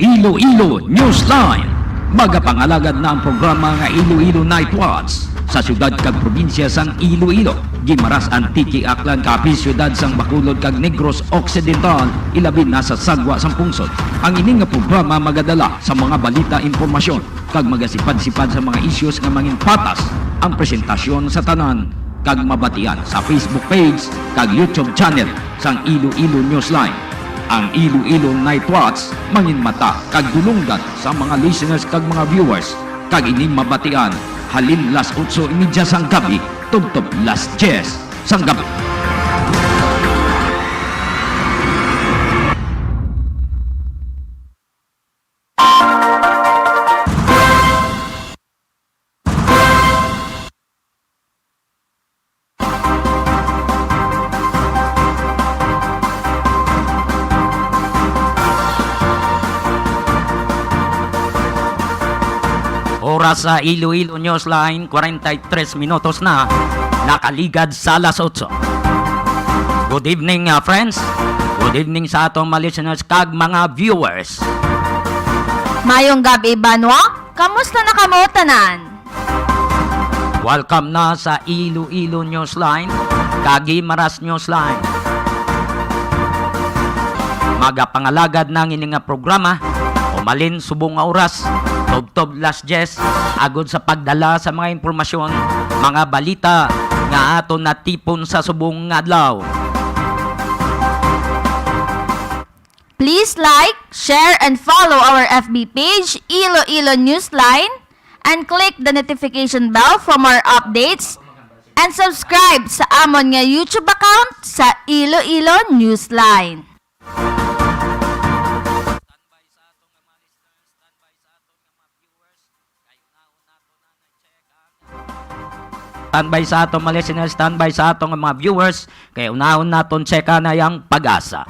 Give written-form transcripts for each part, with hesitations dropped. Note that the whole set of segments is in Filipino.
Iloilo Newsline. Magapangalagad na ang programa nga Iloilo Night Watch sa syudad kag probinsya sang Iloilo. Gimaras Antique Aklan kapi syudad sang Bacolod kag Negros Occidental ilabi na sa sagwa sang pungsod. Ang ini nga programa magadala sa mga balita, impormasyon kag magasipad-sipad sa mga issues nga mangin patas. Ang presentasyon sa tanan kag mabatian sa Facebook page kag YouTube channel sang Iloilo Newsline. Ang Iloilo Night Watch mangin mata kag dulunggan sa mga listeners kag mga viewers kag ining mabatian halin las 8:30 sang gabi tubtob las 10 sang gabi. Oras sa Iloilo Newsline, 43 minutos na, nakaligad sa alas 8. Good evening friends, good evening sa atong mga listeners kag mga viewers. Mayong gabi Banwa, kamusta na kamo tanan? Welcome na sa Iloilo Newsline, kag Gimaras Newsline. Magapangalagad ng ining nga programa, umalin subong nga oras, tubtob las 10, agod sa pagdala sa mga impormasyon, mga balita nga aton natipon sa subong nga adlaw. Please like, share, and follow our FB page, Iloilo Newsline, and click the notification bell for more updates, and subscribe sa amon nga YouTube account sa Iloilo Newsline. Standby sa atong mga listeners, standby sa atong mga viewers, kaya unahon naton tseka na yung pag-asa.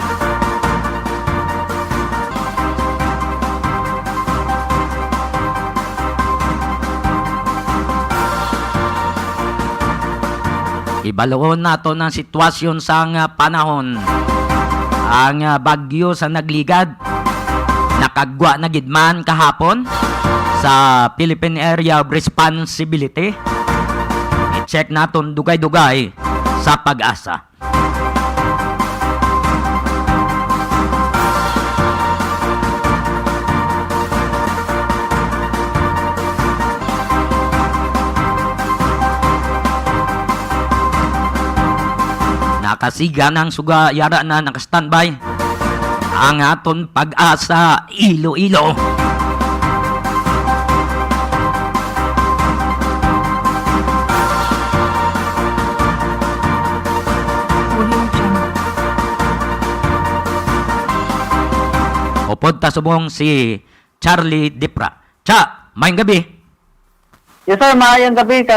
Ibaloon nato ng sitwasyon sa panahon. Ang bagyo sa nagligad, nakagwa na gidman kahapon sa Philippine Area of Responsibility. I-check naton dugay-dugay sa pag-asa. Nakasiga ng suga yara na nakastandby ang aton pag-asa Iloilo. Upod ta subong si Charlie Dipra. Cha, mayong gabi. Yes sir, maayong gabi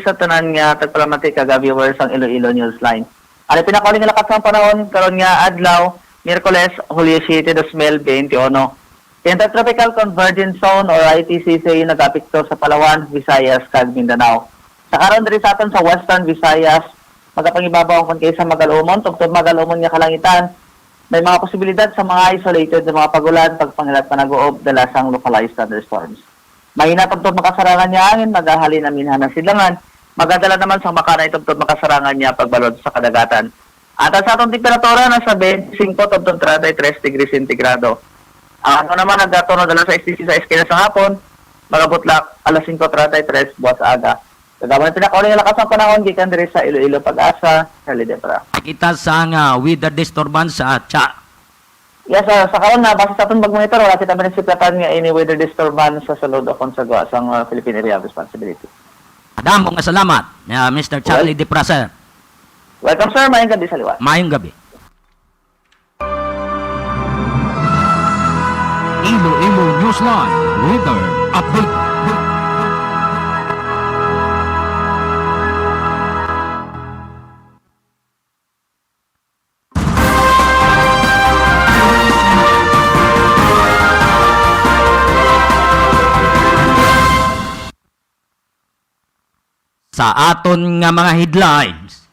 sa tanan nga tagpalamati kag viewers ang Iloilo Newsline. Ano pinakauli nga lakas ng panahon karon nga adlaw, Miyerkules, Hulyo 7, 2021. Intertropical Convergence Zone or ITCZ nagapikto sa Palawan, Visayas kag Mindanao. Sa karon diri sa aton sa Western Visayas, magapangibabaw kon kaysa magalumon, tugtod magalumon nga kalangitan. May mga posibilidad sa mga isolated na mga pagulan, pagpangilat panag-uob, dalasang localized thunderstorms. Mahina tugtod makasarangan niya hangin, maghahalin na minhan ng silangan, magadala naman sa makanay tugtod makasarangan niya pagbalod sa kadagatan. At sa atong temperatura nasa 25 tugtod 33 degrees centigrado. Ang ano naman nagdatono dala sa STC sa eskina sa hapon, magabutlak alas 5:33 buwas aga. Kagaman pinakauli nga lakas ng panahon gikan diri sa Iloilo Pag-asa, Charlie Dipra. Kita sa weather disturbance sa Cha. Yes, sa karon na base sa atong pag-monitor wala kita manisiplatan nga any weather disturbance sa sulod akong sagwa sang Philippine Area of Responsibility. Damo nga salamat, Mr. Charlie Dipra, sir. Welcome sir, mayong gabi sa liwa. Mayong gabi. Iloilo Newsline Weather Update. Sa aton nga mga headlines,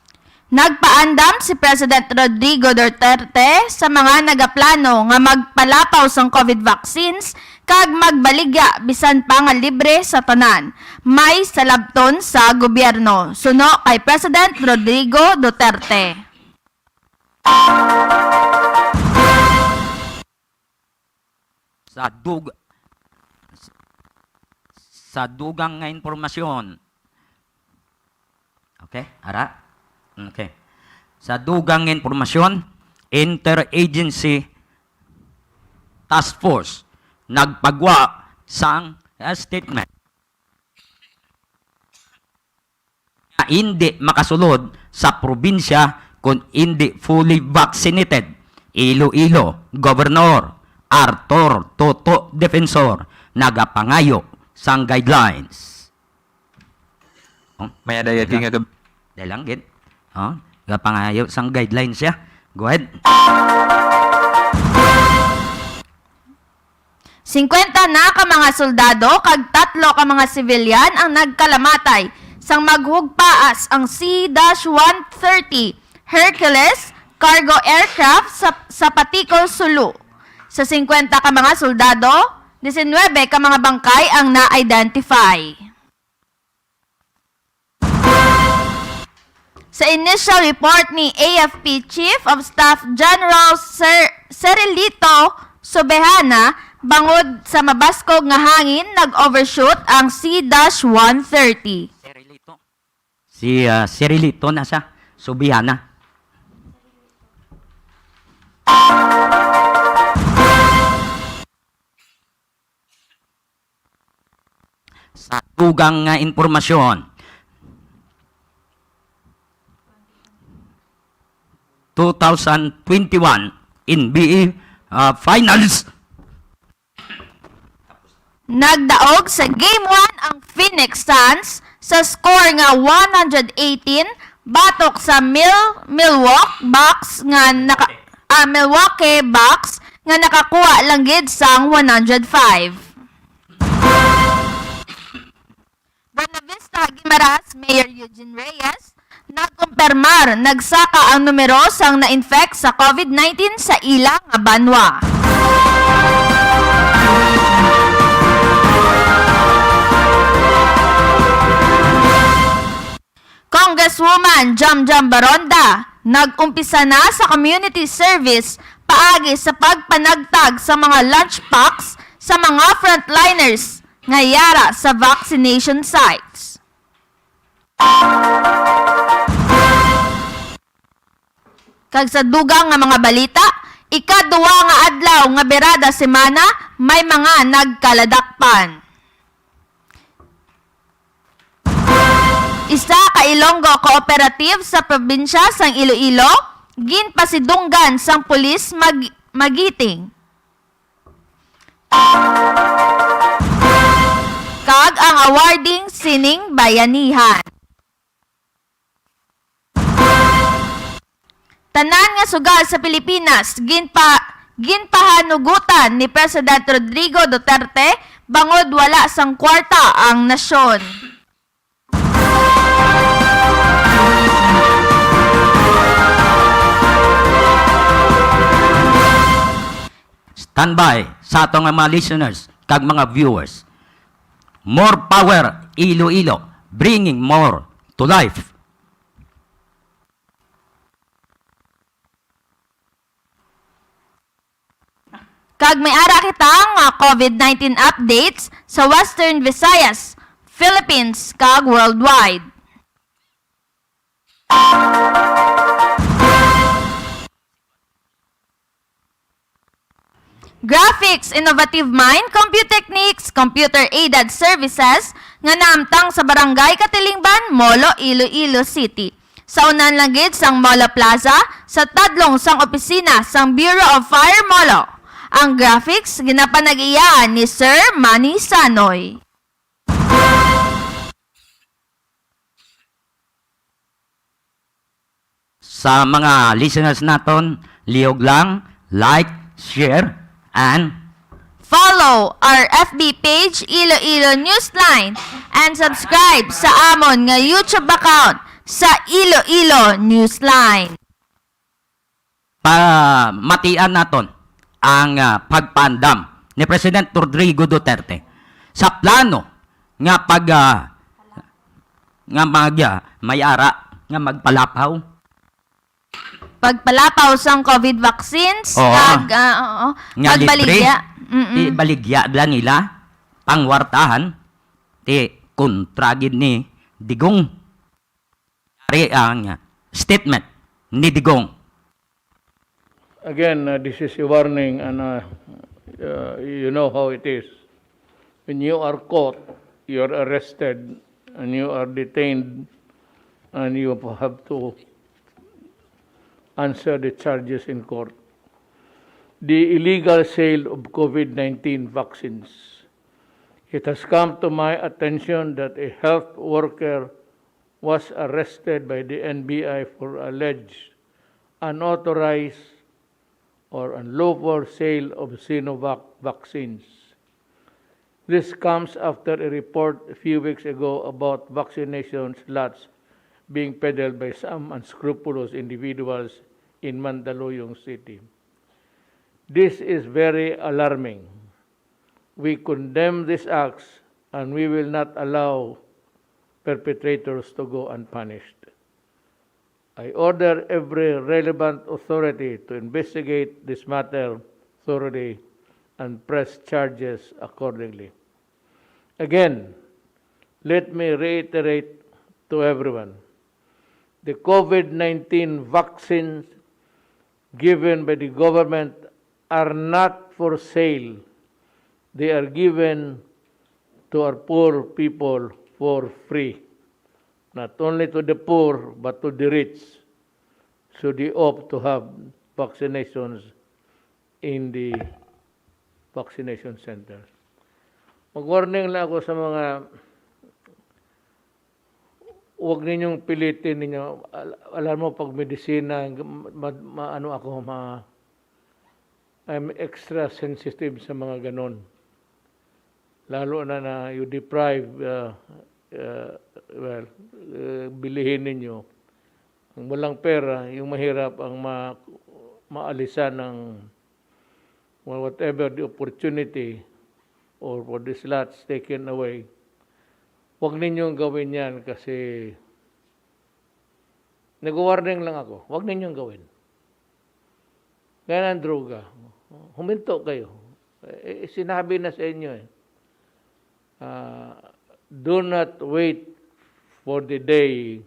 Nagpaandam si President Rodrigo Duterte sa mga nagaplano nga magpalapaw sang COVID vaccines kag magbaligya bisan pa nga libre sa tanan. May salabton sa gobyerno. Suno kay President Rodrigo Duterte. Sa dugang nga informasyon. Okay, ara? Okay. Sa dugang nga informasyon, Interagency Task Force nagpagwa sang statement na hindi makasulod sa probinsya kung hindi fully vaccinated. Iloilo, Governor Arthur Toto Defensor nagapangayo sang guidelines. May adaya nga gabi. Dahil lang, gid. Nagapangayo sang guidelines siya. Go ahead. 50 na ka mga soldado kag 3 ka mga sibilyan ang nagkalamatay sang maghugpaas ang C-130 Hercules cargo aircraft sa Paticol, Sulu. Sa 50 ka mga soldado, 19 ka mga bangkay ang na-identify. Sa initial report ni AFP Chief of Staff General Cerilito Sobehana, bangod sa mabaskog nga hangin, nag-overshoot ang C-130. Si Cerilito na siya. Sobehana. Sa tugang nga informasyon, 2021 NBA Finals. Nagdaog sa Game 1 ang Phoenix Suns sa score nga 118 batok sa Milwaukee Bucks nga nakakuha lang gid sang 105. Buena Vista Guimaras Mayor Eugene Reyes nagkumpirmar nagsaka ang numero sang na-infect sa COVID-19 sa ilang nga banwa. Congresswoman Jamjam Baronda nag-umpisa na sa community service paagi sa pagpanagtag sa mga lunch packs sa mga frontliners nga yara sa vaccination sites. Kag sa dugang nga mga balita, ikaduwa nga adlaw nga berada semana may mga nagkaladakpan. Isa ka Ilonggo Cooperative sa probinsya sang Iloilo, ginpasidunggan sang pulis magiting. Kag ang awarding sining bayanihan. Tanan nga sugal sa Pilipinas, ginpahanugutan ni President Rodrigo Duterte bangod wala sang kwarta ang nasyon. Standby sa atong mga listeners kag mga viewers. More power, Iloilo, bringing more to life. Kag may ara kita nga COVID-19 updates sa Western Visayas, Philippines kag worldwide. Graphics, Innovative Mind, Computechnics, Computer-Aided Services nga naamtang sa Barangay Katilingban, Molo, Iloilo City. Sa unan lang gid sang Molo Plaza, sa tadlong sang opisina sang Bureau of Fire Molo. Ang graphics ginapanag-iyaan ni Sir Manny Sanoy. Sa mga listeners naton, lihog lang, like, share, and Follow our FB page Iloilo Newsline and subscribe sa amon nga YouTube account sa Iloilo Newsline. Matian naton ang pagpandam ni President Rodrigo Duterte sa plano nga mayara nga magpalapaw. Pagpalapaw sang COVID vaccines, Oo. Nga pagbaligya. Ti baligya lang nila pangwartahan ti kontragid ni Digong. Ari ang statement ni Digong. Again, this is a warning, and you know how it is. When you are caught, you are arrested, and you are detained, and you have to answer the charges in court. The illegal sale of COVID-19 vaccines. It has come to my attention that a health worker was arrested by the NBI for alleged unauthorized or unlawful sale of Sinovac vaccines. This comes after a report a few weeks ago about vaccination slots being peddled by some unscrupulous individuals in Mandaluyong City. This is very alarming. We condemn these acts and we will not allow perpetrators to go unpunished. I order every relevant authority to investigate this matter thoroughly and press charges accordingly. Again, let me reiterate to everyone, the COVID-19 vaccines given by the government are not for sale. They are given to our poor people for free. Not only to the poor, but to the rich. So they opt to have vaccinations in the vaccination centers. Mag-warning lang ako sa mga huwag ninyong pilitin ninyo. Alam mo, pag medisina, I'm extra sensitive sa mga ganon. Lalo na you deprive, bilihin ninyo. Ang walang pera, yung mahirap ang maalisan ng whatever the opportunity or for the slots taken away. Huwag ninyong gawin yan kasi nag-warning lang ako. Huwag ninyong gawin. Kaya ng droga. Huminto kayo. Sinabi na sa inyo do not wait for the day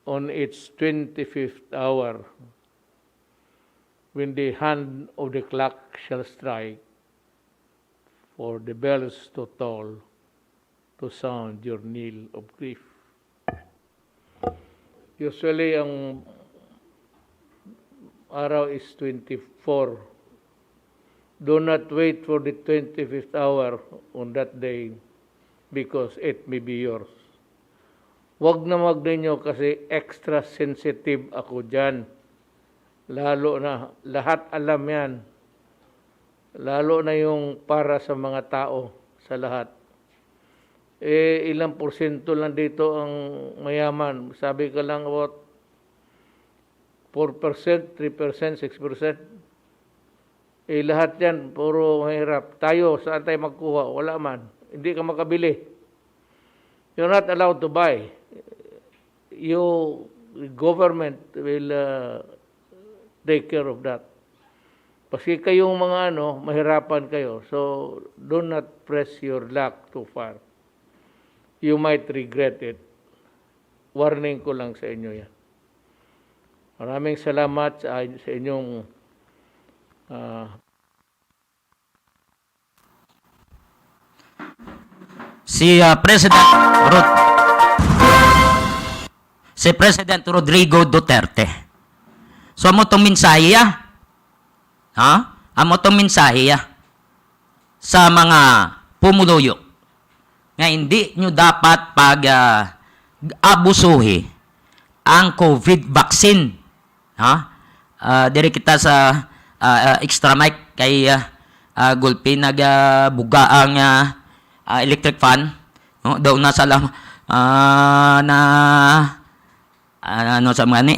on its 25th hour when the hand of the clock shall strike for the bells to toll to sound your knell of grief. Usually, ang araw is 24. Do not wait for the 25th hour on that day because it may be yours. Wag na wag ninyo kasi extra sensitive ako dyan. Lalo na, lahat alam yan. Lalo na yung para sa mga tao, sa lahat. Ilang porsyento lang dito ang mayaman. Sabi ka lang about 4%, 3%, 6%. Lahat yan, puro mahirap. Tayo, saan tayo magkuha? Wala man. Hindi ka makabili. You're not allowed to buy. Government will take care of that. Kasi kayong mga mahirapan kayo. So, do not press your luck too far. You might regret it. Warning ko lang sa inyo yan. Maraming salamat sa inyong si President Rodrigo Duterte. So amo tong mensahe amo tong mensahe sa mga pumuluyo nga hindi nyo dapat abusuhi ang COVID vaccine. Diri kita sa extra mic kay Gulpi nagbuga ang electric fan. Daw na ano sa mga ni,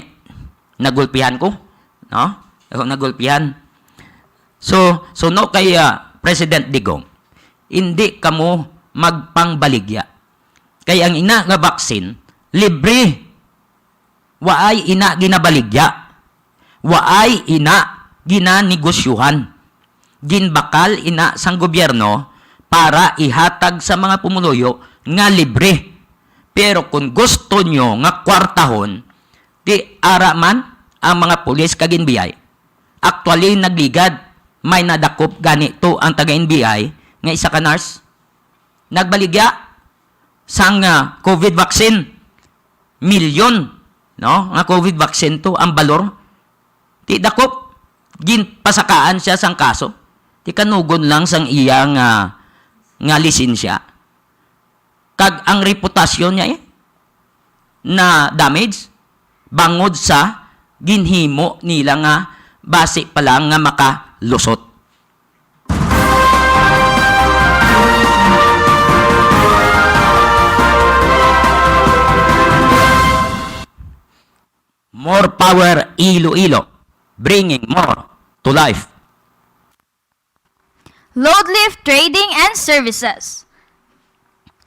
nagulpihan ko, no? Ako nagulpihan. So no kay President Digong, hindi kamo magpangbaligya. Kaya ang ina nga vaksin, libre. Waay ina ginabaligya. Waay ina ginanigosyuhan. Ginbakal ina sang gobyerno para ihatag sa mga pumuluyo nga libre. Pero kung gusto nyo nga kwartahon, di ara man ang mga pulis kag NBI. Actually, nagligad. May nadakop ganito ang taga-NBI nga isa ka nurse. Nagbaligya sang COVID vaccine. Milyon, no? Nga COVID vaccine to, ang balor. Di dakop. Ginpasakaan siya sang kaso. Di kanugon lang sang iyang nga lisensya. Kag ang reputasyon niya na damage bangod sa ginhimo nila nga base pa lang nga makalusot. More power Iloilo, bringing more to life. Loadlift Trading and Services.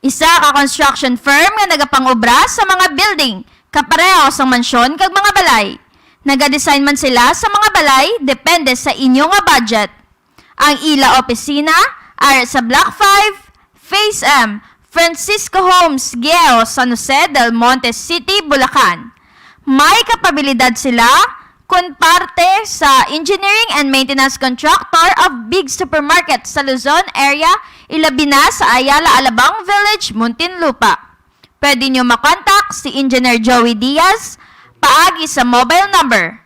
Isa ka construction firm nga nagapangobra sa mga building, kapareho sa mansyon kag mga balay. Nagadesign man sila sa mga balay, depende sa inyo nga budget. Ang ila opisina ay sa Block 5, Phase M, Francisco Homes, Gieo, San Jose del Monte City, Bulacan. May kapabilidad sila kung parte sa engineering and maintenance contractor of big supermarket sa Luzon area, ilabi na sa Ayala Alabang Village, Muntinlupa. Pwede nyo makontak si Engineer Joey Diaz paagi sa mobile number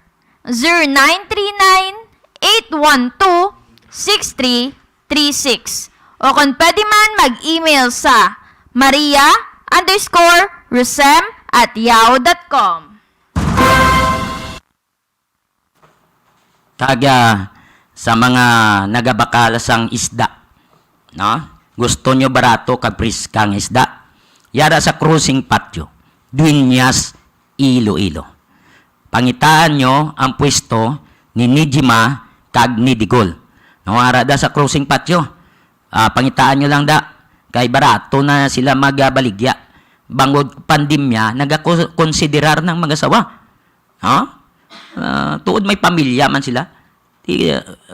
0939-812-6336 o kung pwede man mag-email sa maria_rusem@yahoo.com. Kaga sa mga nagabakala sang isda, no? Gusto nyo barato kag priskang isda? Yara sa cruising patio, Dueñas, Iloilo. Pangitaan nyo ang pwesto ni Nijima kag ni Digol. No, ara da sa cruising patio. Pangitaan nyo lang da. Kay barato na sila magabaligya. Bangod pandemya, nagakonsiderar ng mga sawa. Ha? Tuod may pamilya man sila.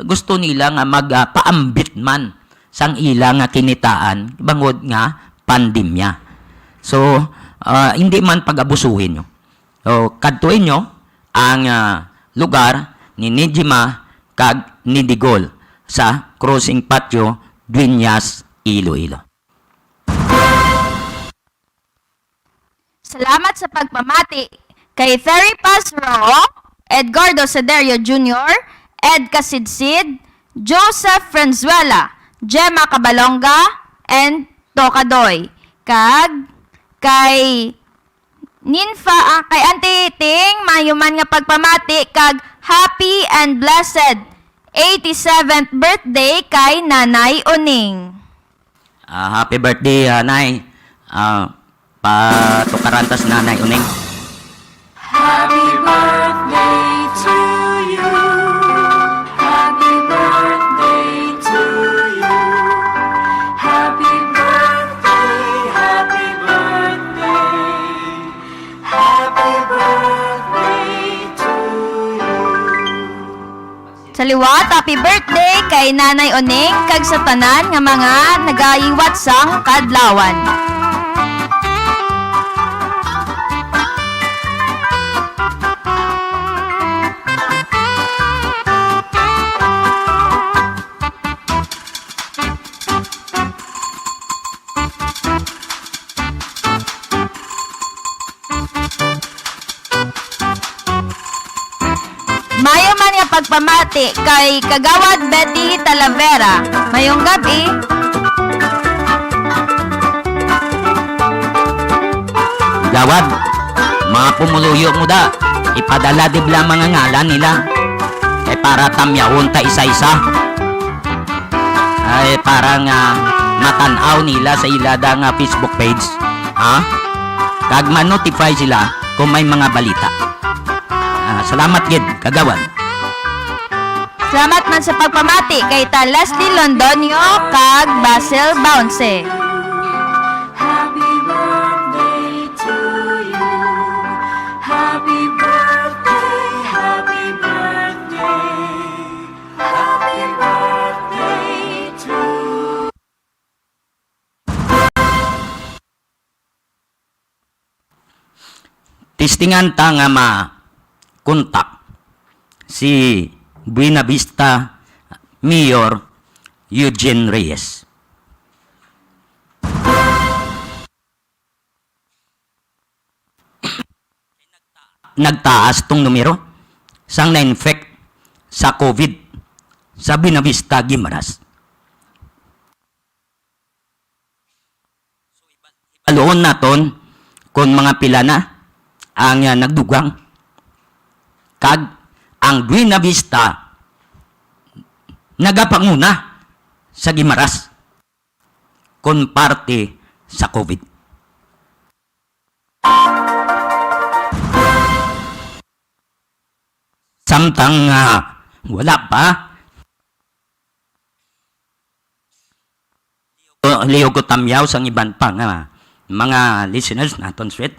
Gusto nila nga magpaambit man sang ilang nga kinitaan bangod nga pandemya. So, hindi man pag-abusuhin nyo. So, kadtuin nyo ang lugar ni Nijima kag ni Digol sa cruising patio, Dueñas, Iloilo. Salamat sa pagpamati kay Terry Pazro, Edgardo Cederio Jr., Ed Casidsid, Joseph Franzuela, Gemma Cabalonga, and Tokadoy. Kag kay Ninfa, kay Auntie Ting, mayuman nga pagpamati kag happy and blessed 87th birthday kay Nanay Uning. Happy birthday, Nay. Patukarantas Nanay Uning. Happy birthday to you. Happy birthday to you. Happy birthday, happy birthday. Happy birthday to you. Sa liwat, happy birthday kay Nanay Uning kag sa tanan nga mga nagayiwat sang kadlawan. Mayo man nga pagpamati kay Kagawad Betty Talavera. Mayong gabi. Gawad, mga pumuluyo mo da. Ipadala dibla mga ngalan nila. Kay para tamyawon ta isa-isa. Ay parang matanaw nila sa ilada nga Facebook page. Ha? Kag man-notify sila kung may mga balita. Salamat gid, kagawan. Salamat man sa pagpamati kay ta Leslie Londonio kag Basil Bounce. Happy birthday to you. Happy birthday, happy birthday. Happy birthday to Tistingan ta nga kontak si Buena Vista Mayor Eugene Reyes. Nagtaas tong numero sang na-infect sa COVID sa Buena Vista, Guimaras. Aloon naton kung mga pila na ang nagdugang kag ang Buena Vista nagapanguna sa Guimaras kon parte sa COVID. Samtang wala pa, liyo ko tamyaw sang iban pa nga mga listeners naton sweet.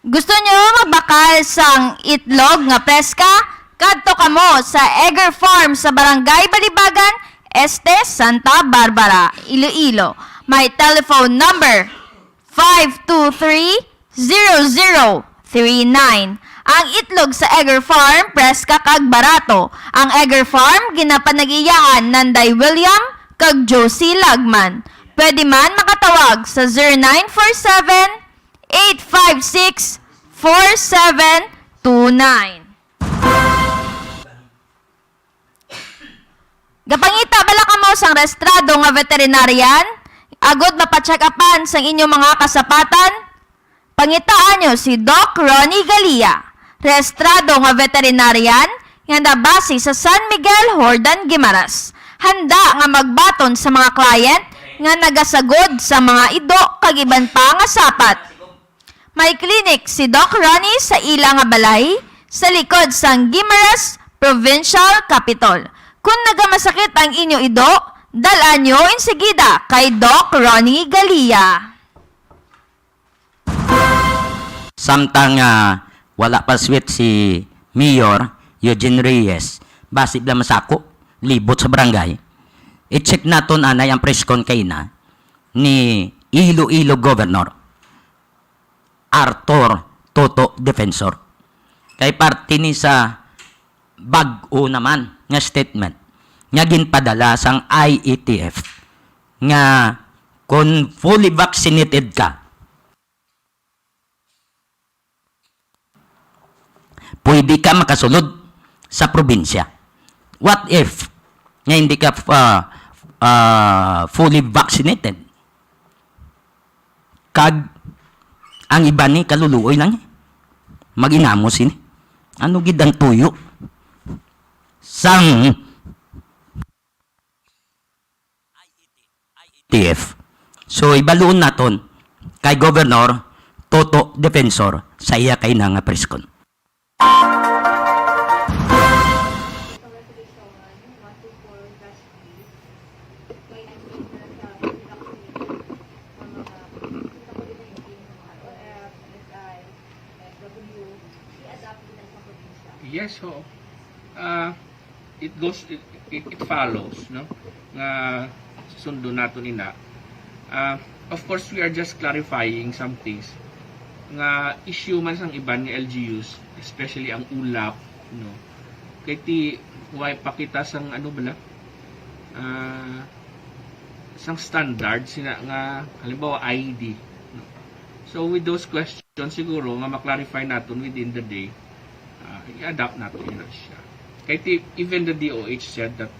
Gusto nyo magbakal sang itlog nga preska? Kadto kamo sa Egger Farm sa Barangay Balibagan, Este, Santa Barbara, Iloilo. May telephone number 523-0039. Ang itlog sa Egger Farm, preska kag barato. Ang Egger Farm, ginapanagiyaan Nanday William kag Josie Lagman. Pwede man makatawag sa 0947-856-4729. Gapangita bala ka mo sang restrado nga veterinarian, agod mapacheck upan sang inyong mga kasapatan. Pangitaan nyo si Doc Ronnie Galia, restrado nga veterinarian nga nabase sa San Miguel, Hordan, Guimaras. Handa nga magbaton sa mga client nga nagasagod sa mga ido kag iban pa nga sapat. May clinic si Doc Ronnie sa ila nga balay sa likod sang Guimaras Provincial Capitol. Kung nagamasakit ang inyo ido, dalan nyo insigida kay Doc Ronnie Galia. Samtang wala pa sweet si Mayor Eugene Reyes, basib lang masako, libot sa barangay. I-check naton anay ang preskon kay na ni Iloilo Governor Arthur Toto Defensor. Kay parte ni sa bag-o naman nga statement nga ginpadala sang IETF nga kung fully vaccinated ka, pwede ka makasulod sa probinsya. What if nga hindi ka fully vaccinated? Kag ang iba ni kaluluoy lang maginamos ini. Ano gid ang tuyo? Sang IETF. So ibaluon naton kay Governor Toto Defensor sa iya kay nga preskon. Yes, ho. It goes, it follows, no? Nga sundo nato nina. Of course, we are just clarifying some things. Nga issue man sang iban nga LGUs, especially ang ulap, no? Kay ti way pakita sang ano bala? Sang standard sina nga halimbawa ID, no? So with those questions siguro nga ma-clarify naton within the day. I-adapt natin yun siya. Kaya even the DOH said that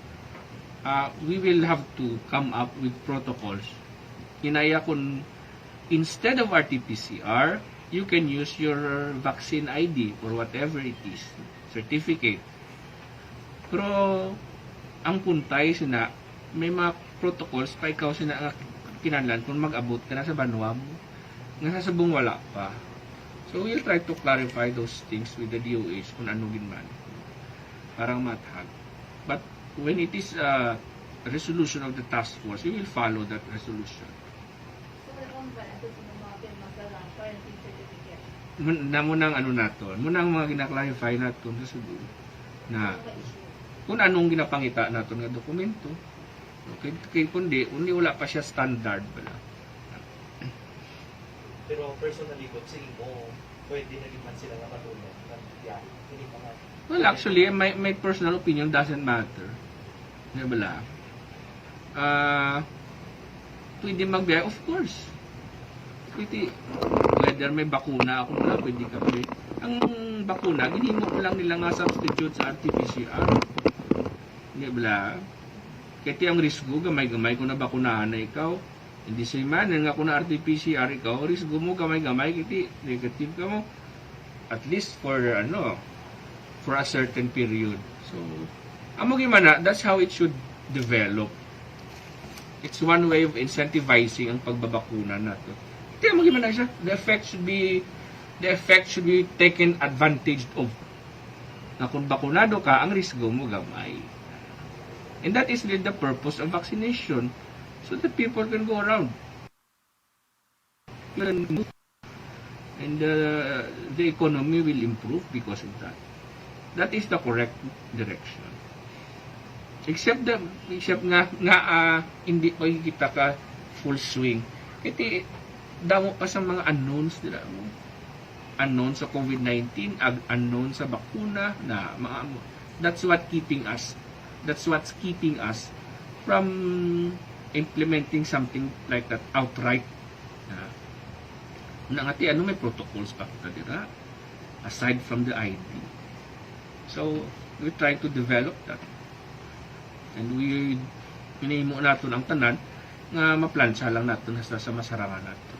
we will have to come up with protocols. Kinaya kung instead of RT-PCR, you can use your vaccine ID or whatever it is, certificate. Pero ang puntay sina, may mga protocols pa ikaw sina kinahanglan kung mag-abot ka na sa banwa mo. Nga sa sabong wala pa. So we'll try to clarify those things with the DOH kung ano man. Parang mathag. But when it is a resolution of the task force, we will follow that resolution. Munang ano naton, munang mga gina-clarify naton sa sudod na kung anong ginapangita naton nga dokumento. Okay, kay kundi wala pa siya standard bala. Pero personally, kung sige mo, pwede na man sila nakatulong ng biyahe. Hindi pa nga. Well, actually, my personal opinion doesn't matter. Nga bala? Pwede magbiyahe, of course. Pwede, whether may bakuna ako na, pwede ka pwede. Ang bakuna, ginimo ko lang nila nga substitute sa RT-PCR. Nga bala? Kaya ang risgo, gamay-gamay kung nabakunahan na ikaw. Hindi sa man, nga kung na RT-PCR ikaw, risgo mo gamay-gamay, kiti negative ka mo. At least for a certain period. So, amo gimana, that's how it should develop. It's one way of incentivizing ang pagbabakuna nato. Kaya mo gimana siya, the effect should be taken advantage of. Na kung bakunado ka, ang risgo mo gamay. And that is the purpose of vaccination, so that people can go around. And the economy will improve because of that. That is the correct direction. Except nga hindi pa kita ka full swing. Iti damo pa sa mga unknowns nila mo. Unknown sa COVID-19, unknown sa bakuna na mga that's what's keeping us from implementing something like that outright. Nangati may protocols pa kita dira aside from the ID. So we're trying to develop that. And we pinahimo naton ang tanan nga maplansya lang naton hasta sa masarangan naton.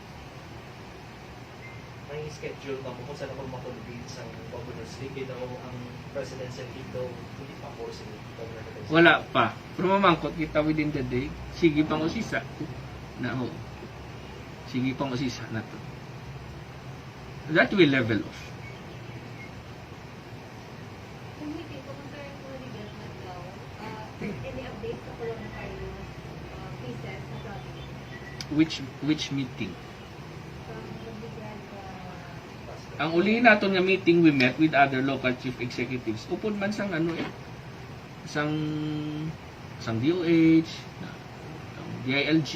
May schedule ba mo kung saan ako makonvene sa Governor's League daw ang presidential league daw hindi pa force ni Governor? Wala pa. Pero mamangkot kita within the day. Sige pang usisa. Sige pang usisa naton. That will level off. Which meeting? Ang uli naton nga meeting, we met with other local chief executives. Upod man sang sang DOH, sang DILG.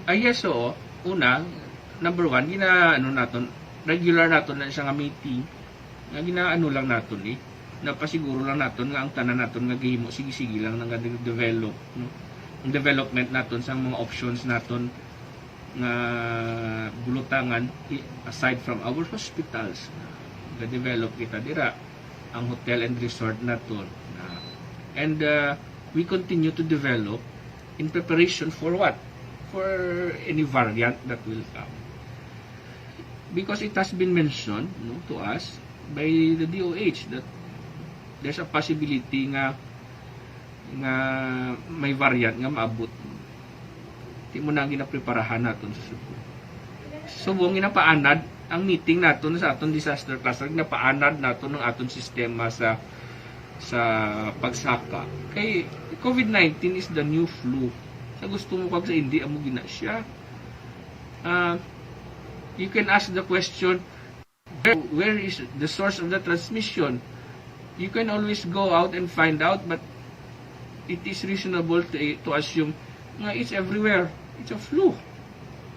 Yes, oo. Una, number one, regular naton na siya nga meeting. Nga lang naton napasiguro lang naton nga ang tanan naton nga gihimo sige lang nga develop, no? Ang development naton sa mga options naton nga bulutangan aside from our hospitals nga develop kita dira ang hotel and resort naton and we continue to develop in preparation for what? For any variant that will come, because it has been mentioned, no, to us by the DOH that there's a possibility nga may variant nga maabot. Di mo na ginapreparahan naton sa sudod. So, buong ginapaanad ang meeting naton sa aton disaster cluster, ginapaanad naton ng aton sistema sa pagsaka. Kay COVID-19 is the new flu. Sa gusto mo pag sa hindi amo gina siya. You can ask the question, where is the source of the transmission? You can always go out and find out, but it is reasonable to assume nga it's everywhere. It's a flu.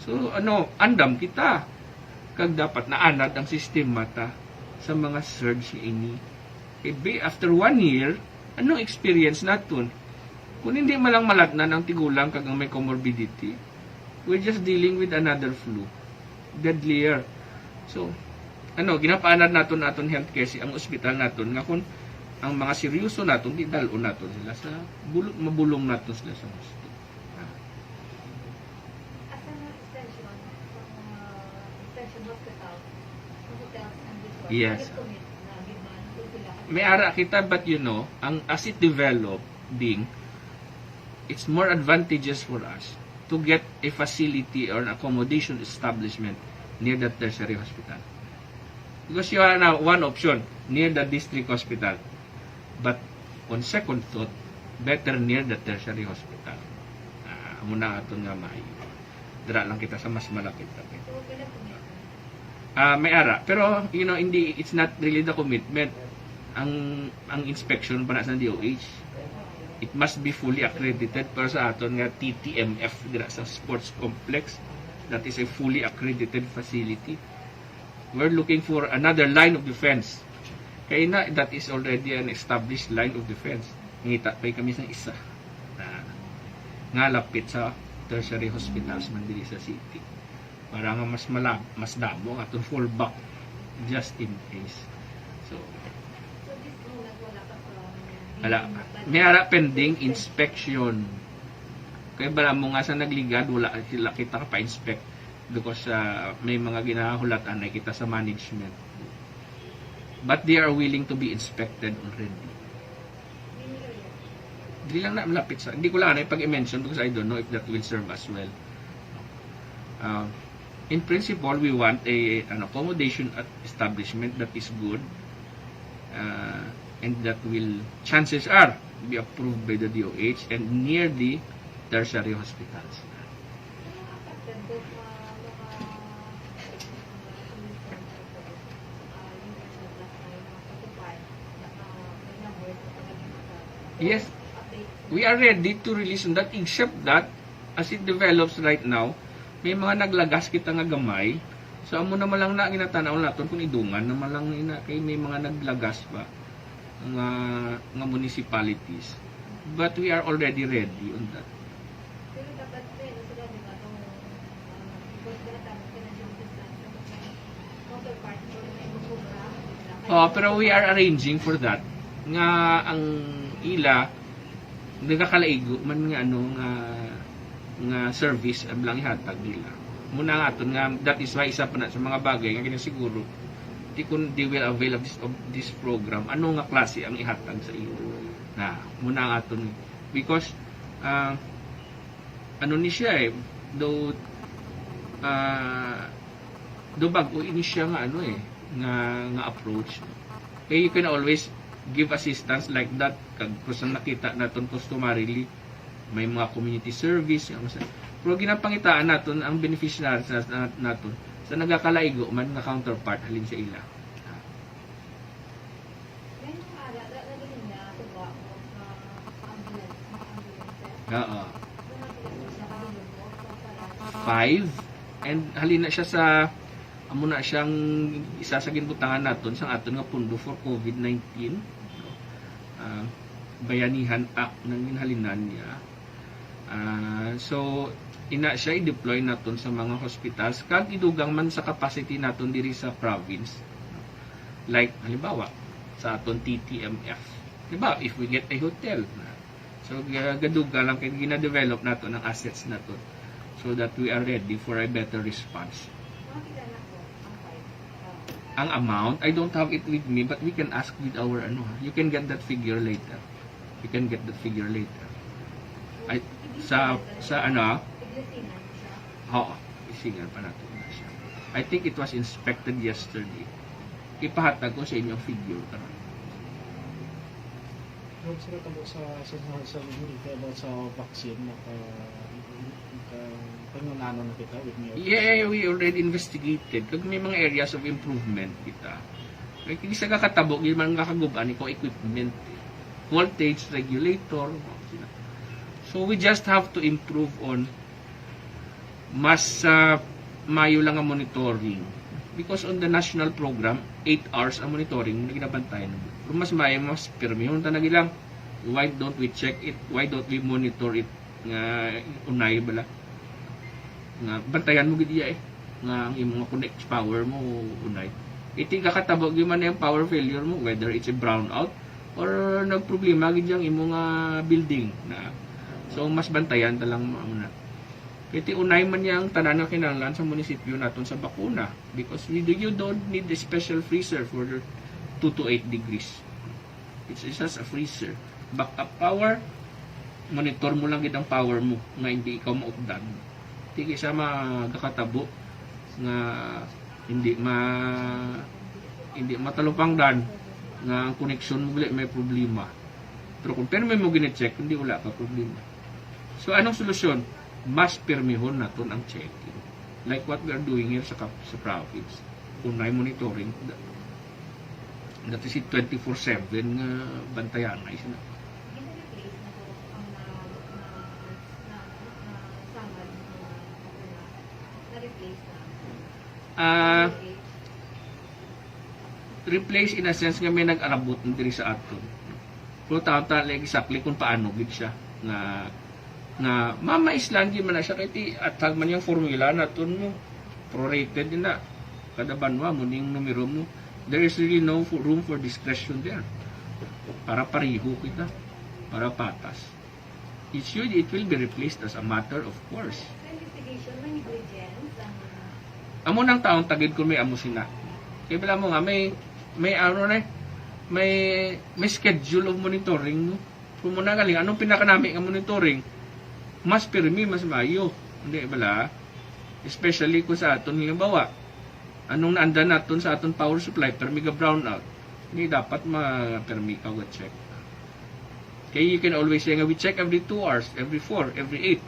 So, andam kita. Kag dapat naanad ang sistema ta sa mga surge ini. After 1 year, anong experience naton? Kung hindi malang malatnan ang tigulang kag ang may comorbidity, we're just dealing with another flu. Deadlier. So, ginapaanad naton healthcare ang ospital naton nga kung ang mga seryoso naton di dalo naton sila sa mabulong naton sila sa hospital. Yes. May ara kita, but as it developing, it's more advantageous for us to get a facility or an accommodation establishment near the tertiary hospital. Because you are now one option, near the district hospital. But on second thought, better near the tertiary hospital. Muna aton nga maayo. Dira lang kita sa mas malapit. May ara. Pero, it's not really the commitment. Ang inspection pa na sa DOH. It must be fully accredited. Pero sa aton nga TTMF, dira sa sports complex, that is a fully accredited facility. We're looking for another line of defense. Kaya na, that is already an established line of defense. Ngita pa kami sa isa. Nga lapit sa tertiary hospitals man diri sa city. Para nga mas damo ang atong fallback just in case. So, may ara pending inspection. Kaya bala mo nga sa nagligad, wala sila kita ka pa-inspect because may mga ginahulatan na kita sa management. But they are willing to be inspected already. Hindi lang na malapit sa... Hindi ko lang ipag-mention because I don't know if that will serve as well. In principle, we want an accommodation establishment that is good and that will, chances are, be approved by the DOH and near the tertiary hospitals. Yes, we are ready to release on that, except that, as it develops right now, may mga naglagas kita nga gamay. So, amo naman lang na ginatanaw natin kung idungan naman lang kay may mga naglagas pa nga municipalities. But we are already ready on that. Pero we are arranging for that. Nga ang ila nagkakalaigo man nga nga service ang lang ihatag nila. Muna nga aton nga that is why isa pa na sa mga bagay nga kinasiguro they will avail of this program. Ano nga klase ang ihatag sa iyo? Muna nga aton because ano ni siya though bago ini siya nga nga approach. You can always give assistance like that kag kung nakita naton customarily may mga community service pero ginapangitaan naton ang beneficiaries naton sa nagakalaigo man nga counterpart halin sa ila. Oo. 5 and halin na siya sa amo na siyang isa sa ginbutangan naton sa aton nga pundo for COVID-19. Bayanihan Act ng ginhalinan niya. So, ina siya i-deploy naton sa mga hospitals kag idugang man sa capacity naton diri sa province. Like, halimbawa, sa aton TTMF. Diba? If we get a hotel. So, gaduga lang kaya gina-develop naton ang assets naton so that we are ready for a better response. Ang amount, I don't have it with me, but we can ask with our you can get that figure later. You can get that figure later. Sa isingan pa natin na siya. I think it was inspected yesterday. Ipahatag ko sa inyong figure. Sila tabo sa vaccine pangunano na kita with me. Yeah, we already investigated. Kag may mga areas of improvement kita. Kaya hindi sa kakatabo, hindi man kakagubaan ko equipment. Voltage regulator. So we just have to improve on mas mayo lang ang monitoring. Because on the national program, 8 hours ang monitoring, ginabantayan. Pero mas mayo, mas pirmi. Yung tanagi lang, why don't we check it? Why don't we monitor it? Nga unay bala? Nga bantayan mo gid nga ang imong connect power mo unay. Iti kakatabo gyud man yung power failure mo, whether it's a brownout or nagproblema gid yang imong building na. So mas bantayan ta lang muna. Iti unay man yang tanan nga kinahanglan sa munisipyo naton sa bakuna because you don't need a special freezer for 2 to 8 degrees. It's just a freezer. Backup power monitor mo lang gid ang power mo nga hindi ikaw maupdan. Hindi siya magakatabo nga hindi matalupangdan nga ang connection mo gali may problema. Pero kung permi mo gine-check, hindi wala ka problema. So anong solusyon? Mas permihon naton ang checking. Like what we are doing here sa province. Kung may monitoring, that is it 24/7 nga bantayan na isa na. Replace in a sense nga may nag-arabot ng diri sa aton. Pero tawag like exactly kung paano gid siya na mama island di man na siya kay at man yung formula naton mo prorated din na kada banwa mo ning numero mo. There is really no room for discretion there. Para pariho kita, para patas. It will be replaced as a matter of course. Amo nang taong tagid kung may amo sina. Kaya pala mo nga may ano na may schedule of monitoring no. Kung mo na galing anong pinakanami nga monitoring mas pirmi mas mayo. Hindi bala especially kung sa aton halimbawa anong naandan naton sa aton power supply permi ga brownout. Hindi dapat ma-permi ka check. Kaya you can always say nga we check every 2 hours, every 4, every 8.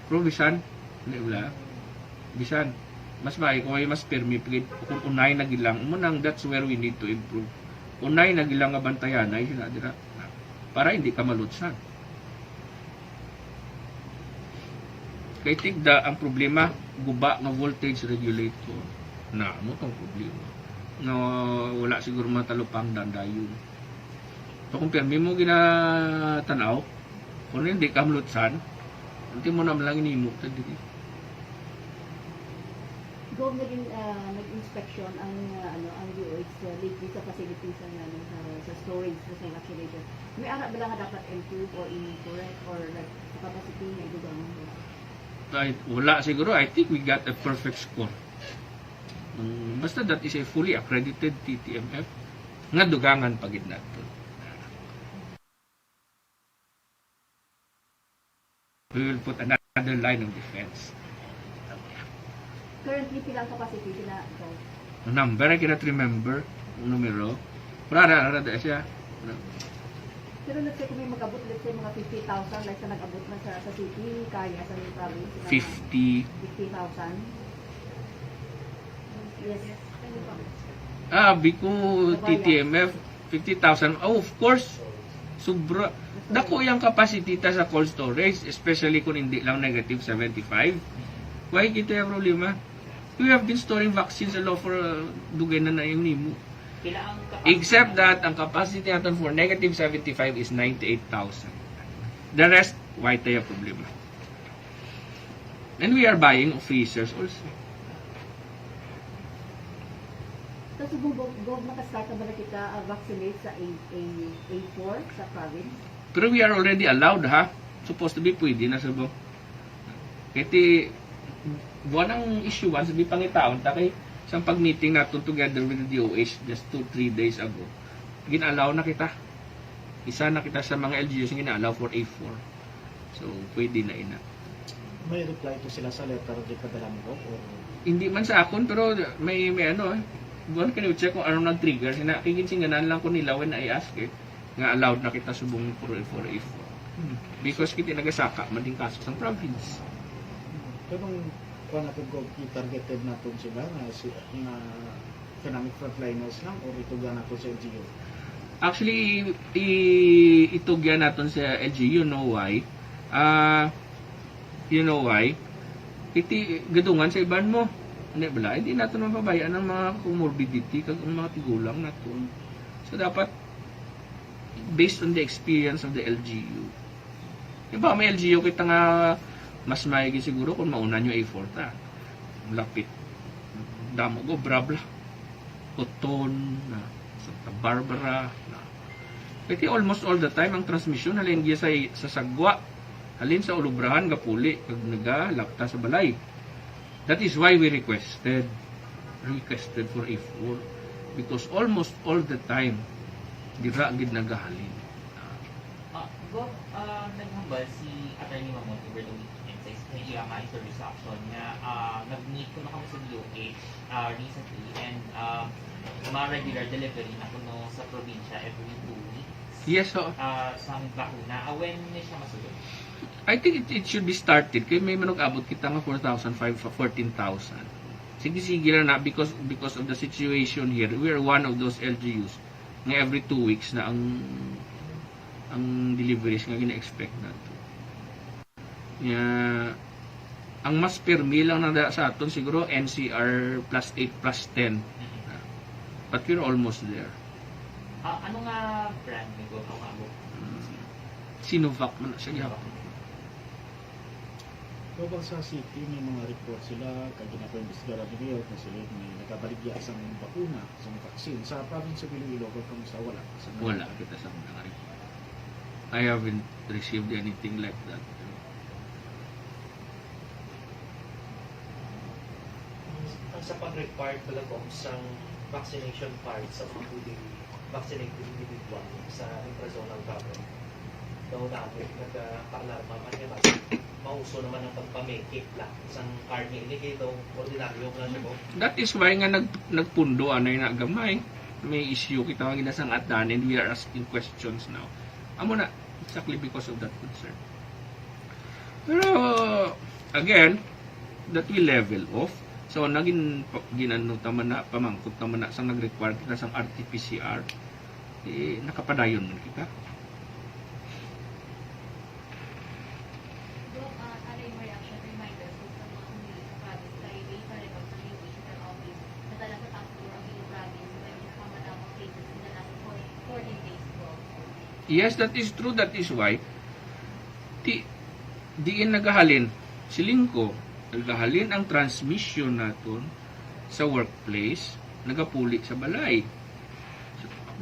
Pero bisan, hindi wala. Bisan, mas maay kung ay mas permi kung unay na gilang munang that's where we need to improve. Unay na gilang nga bantayan ay sinadira para hindi ka malutsan. Kay tigda ang problema guba nga voltage regulator na mo tong problema nga wala siguro matalupang dandayon. So kung permi mo ginatanaw kung hindi ka malutsan hindi mo naman lang inimo tadi. Go nag-inspection ang ang DOH lately sa facilities sa storage sa evacuation. May ara ba lang dapat improve or incorrect or like capacity na idugang mo? Wala siguro. I think we got a perfect score. Basta that is a fully accredited TTMF nga dugangan pagid nato. We will put another line of defense. Currently, pilang capacity sila ito? Number, I cannot remember numero. Rara siya. Pero let's say kung may mag-abot, let's say mga 50,000, like sa nag-abot na sa city, kaya sa may province? 50,000. 50,000? Yes. Biko TTMF 50,000. Oh, of course. Sobra. Dako yung capacity ta sa cold storage, especially kung hindi lang negative 75. Why kita yung problema? We have been storing vaccines a lot for dugay na yung nimo. Except that ang capacity natin for negative 75 is 98,000. The rest, why tayo problema? And we are buying freezers also. Tapos kung makastart na ba kita vaccinate sa A4 sa province? Pero we are already allowed ha. Supposed to be pwede na sabo. Kaya buwan ang issue sabi pangitaon ta kay isang pag-meeting natin together with the DOH just 2-3 days ago. Gina-allow na kita. Isa na kita sa mga LGUs yung gina-allow for A4. So, pwede na ina. May reply to sila sa letter di padala mo or Hindi man sa akon pero may ano buwan ka check kung ano nag-trigger. Kikinsinganan lang ko nila when I ask nga allowed na kita subong for A4. Because kita nagasaka man din kaso sa province. pero kung natin ko targeted natin sila na economic frontliners lang o itugan natin sa LGU? Actually, itugyan natin sa LGU. You know why? Gadungan sa iban mo. Hindi natin mapabayaan ang mga comorbidity kag ang mga tigulang natin. So, dapat based on the experience of the LGU. Diba, may LGU kita nga mas maigi siguro kung mauna nyo A4 ta. Lapit. Damo go, Brabla. Coton, Santa Barbara. Kasi almost all the time, ang transmission halin sa Sagwa. Halin sa Ulubrahan, Gapuli, kag nagalapta sa balay. That is why we requested for A4. Because almost all the time, dira gid nagahalin. Naghambal si Atty. Mamon over the weekend sa iya nga interview sa action nga nag-meet ko na kami sa DOH recently and regular delivery na kuno sa probinsya every 2 weeks. Yes, so Sa bakuna. When na siya masulod? I think it should be started kay may manog-abot kita nga 4,500 14,000. Sige na because of the situation here, we are one of those LGUs nga every 2 weeks na ang deliveries nga gina-expect nato. Ang mas permi lang na sa aton siguro NCR plus 8 plus 10. But we're almost there. Ano nga brand ni Go? Sinovac man na siya gihapon. Global sa city, may mga report sila, kaya ginapaimbestigaran ni Mayor na sila may nagkabaligya isang bakuna, isang vaccine. Sa province of Iloilo, kamusta wala? Wala kita sa mga report. I haven't received anything like that. Ang sa pag-required talaga sa vaccination card sa mga pwedeng vaccinated individual sa intra-zonal government. Daw natin, nagpa-alarma man yan. Mauso naman ang pagpamekip lang. Isang card ni Iligay daw, ordinaryo lang siya po. That is why nga nagpundo anay na gamay. May issue kita nga ginasang atan and we are asking questions now. Amo na, exactly because of that concern. Pero, again, that we level off. So, ginano taman na, pamangkot taman na, sang nag-require kita sang RT-PCR, nakapadayon man kita. Yes, that is true. That is why diin nagahalin silingko nagahalin ang transmission naton sa workplace nagapuli sa balay.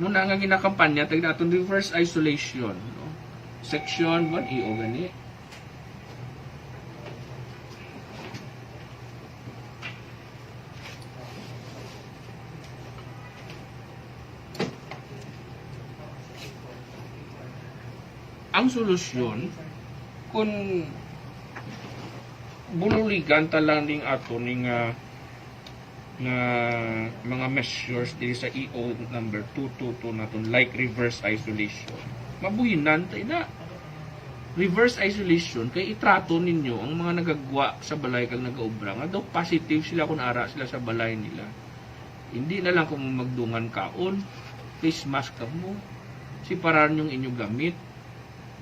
Muna nga ginakampanya tag naton reverse isolation, no? Section 1 EO gani. Ang solusyon kung bululigan talang ning ato ning nga mga measures diri sa EO number 222 naton like reverse isolation, mabuhinan tayo na. Reverse isolation kay itrato ninyo ang mga nagagwa sa balay kag nagaobra nga daw positive sila kung ara sila sa balay nila. Hindi na lang kung magdungan kaon, face mask ka mo, siparan yung inyong gamit.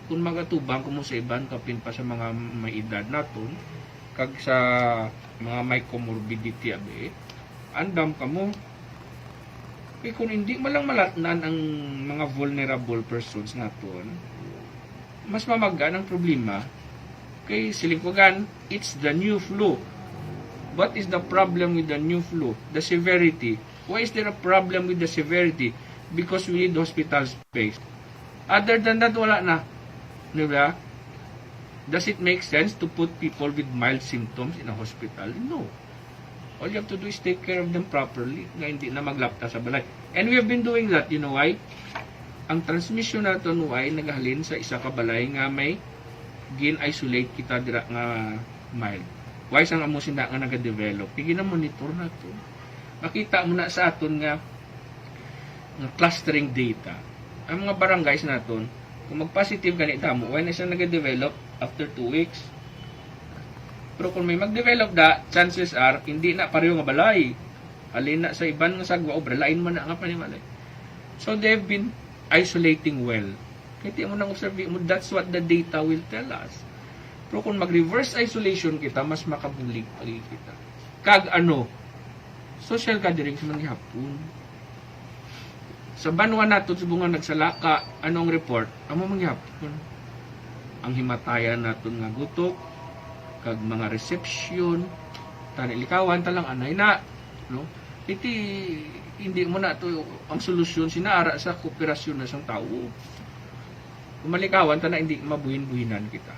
Kung magatubang kung sa iban kapin pa sa mga may edad naton kag sa mga may comorbidity abe andam kamo kay kung hindi malang malatnan ang mga vulnerable persons naton mas mamagan ang problema kay silingkugan it's the new flu. What is the problem with the new flu? The severity. Why is there a problem with the severity? Because we need hospital space. Other than that, wala na. Diba? Does it make sense to put people with mild symptoms in a hospital? No. All you have to do is take care of them properly na hindi na maglapta sa balay. And we have been doing that. You know why? Ang transmission nato ay nagahalin sa isa ka balay nga may gin-isolate kita dira nga mild. Why sang amo sinda nga nag-develop? Gina-monitor na to. Makita mo na sa aton nga clustering data. Ang mga barangays naton kung mag-positive ganit mo, why na siya nag-develop after 2 weeks? Pero kung may mag-develop da, chances are, hindi na pareho nga balay. Halin na sa iban nga sagwa, obra, lain man na nga panimalay. So, they've been isolating well. Kaya mo nang observe mo, that's what the data will tell us. Pero kung mag-reverse isolation kita, mas makabulig pagi kita. Kag ano, social gatherings man gihapon. Sa banwa nato subungan nagsalaka, anong report? Amo mangyapon. Ang himatayan naton nga gutok, kag mga reception, tanilikawan talang anay na, no? Iti hindi mo na to ang solusyon sinaara sa kooperasyon na sang tao. Kumalikawan ta na hindi mabuhin-buhinan kita.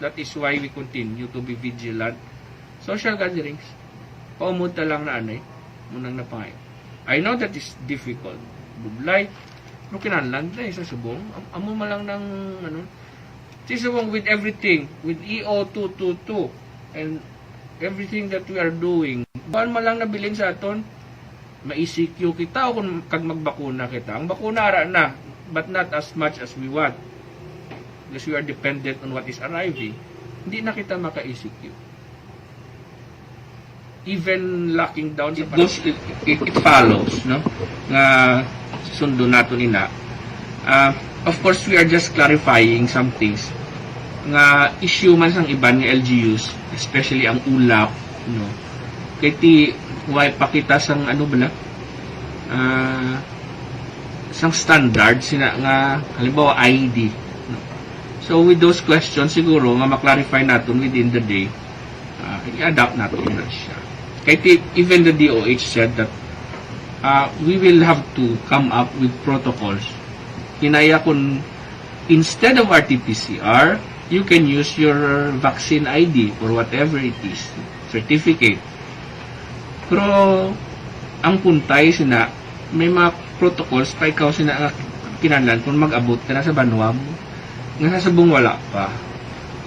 That is why we continue to be vigilant. Social gatherings, paumod ta lang na anay, munang napangay. I know that is difficult. Bublay, No kinahanglan na sa subong. Amo man lang ng ano. Si subong with everything, with EO 222 and everything that we are doing. Baan man lang nabilin sa aton, ma-ECQ kita o kung kag magbakuna kita. Ang bakuna ara na, but not as much as we want. Because we are dependent on what is arriving. Hindi na kita maka-ECQ. Even locking down it follows, no? Nga sundo nato nina. Of course, we are just clarifying some things nga issue man sang iban nga LGUs, especially ang ulap, no? Kay ti why pakita sang ano bala? Sang standard sina nga halimbawa ID, no? So with those questions siguro nga ma-clarify natin within the day, i-adapt natin na siya. Kaya even the DOH said that we will have to come up with protocols. Kinaya kung instead of RT-PCR, you can use your vaccine ID or whatever it is, certificate. Pero ang puntay sina, may mga protocols pa ikaw sina kinahanglan kung mag-abot ka na sa banwa mo. Nga sa sabong wala pa.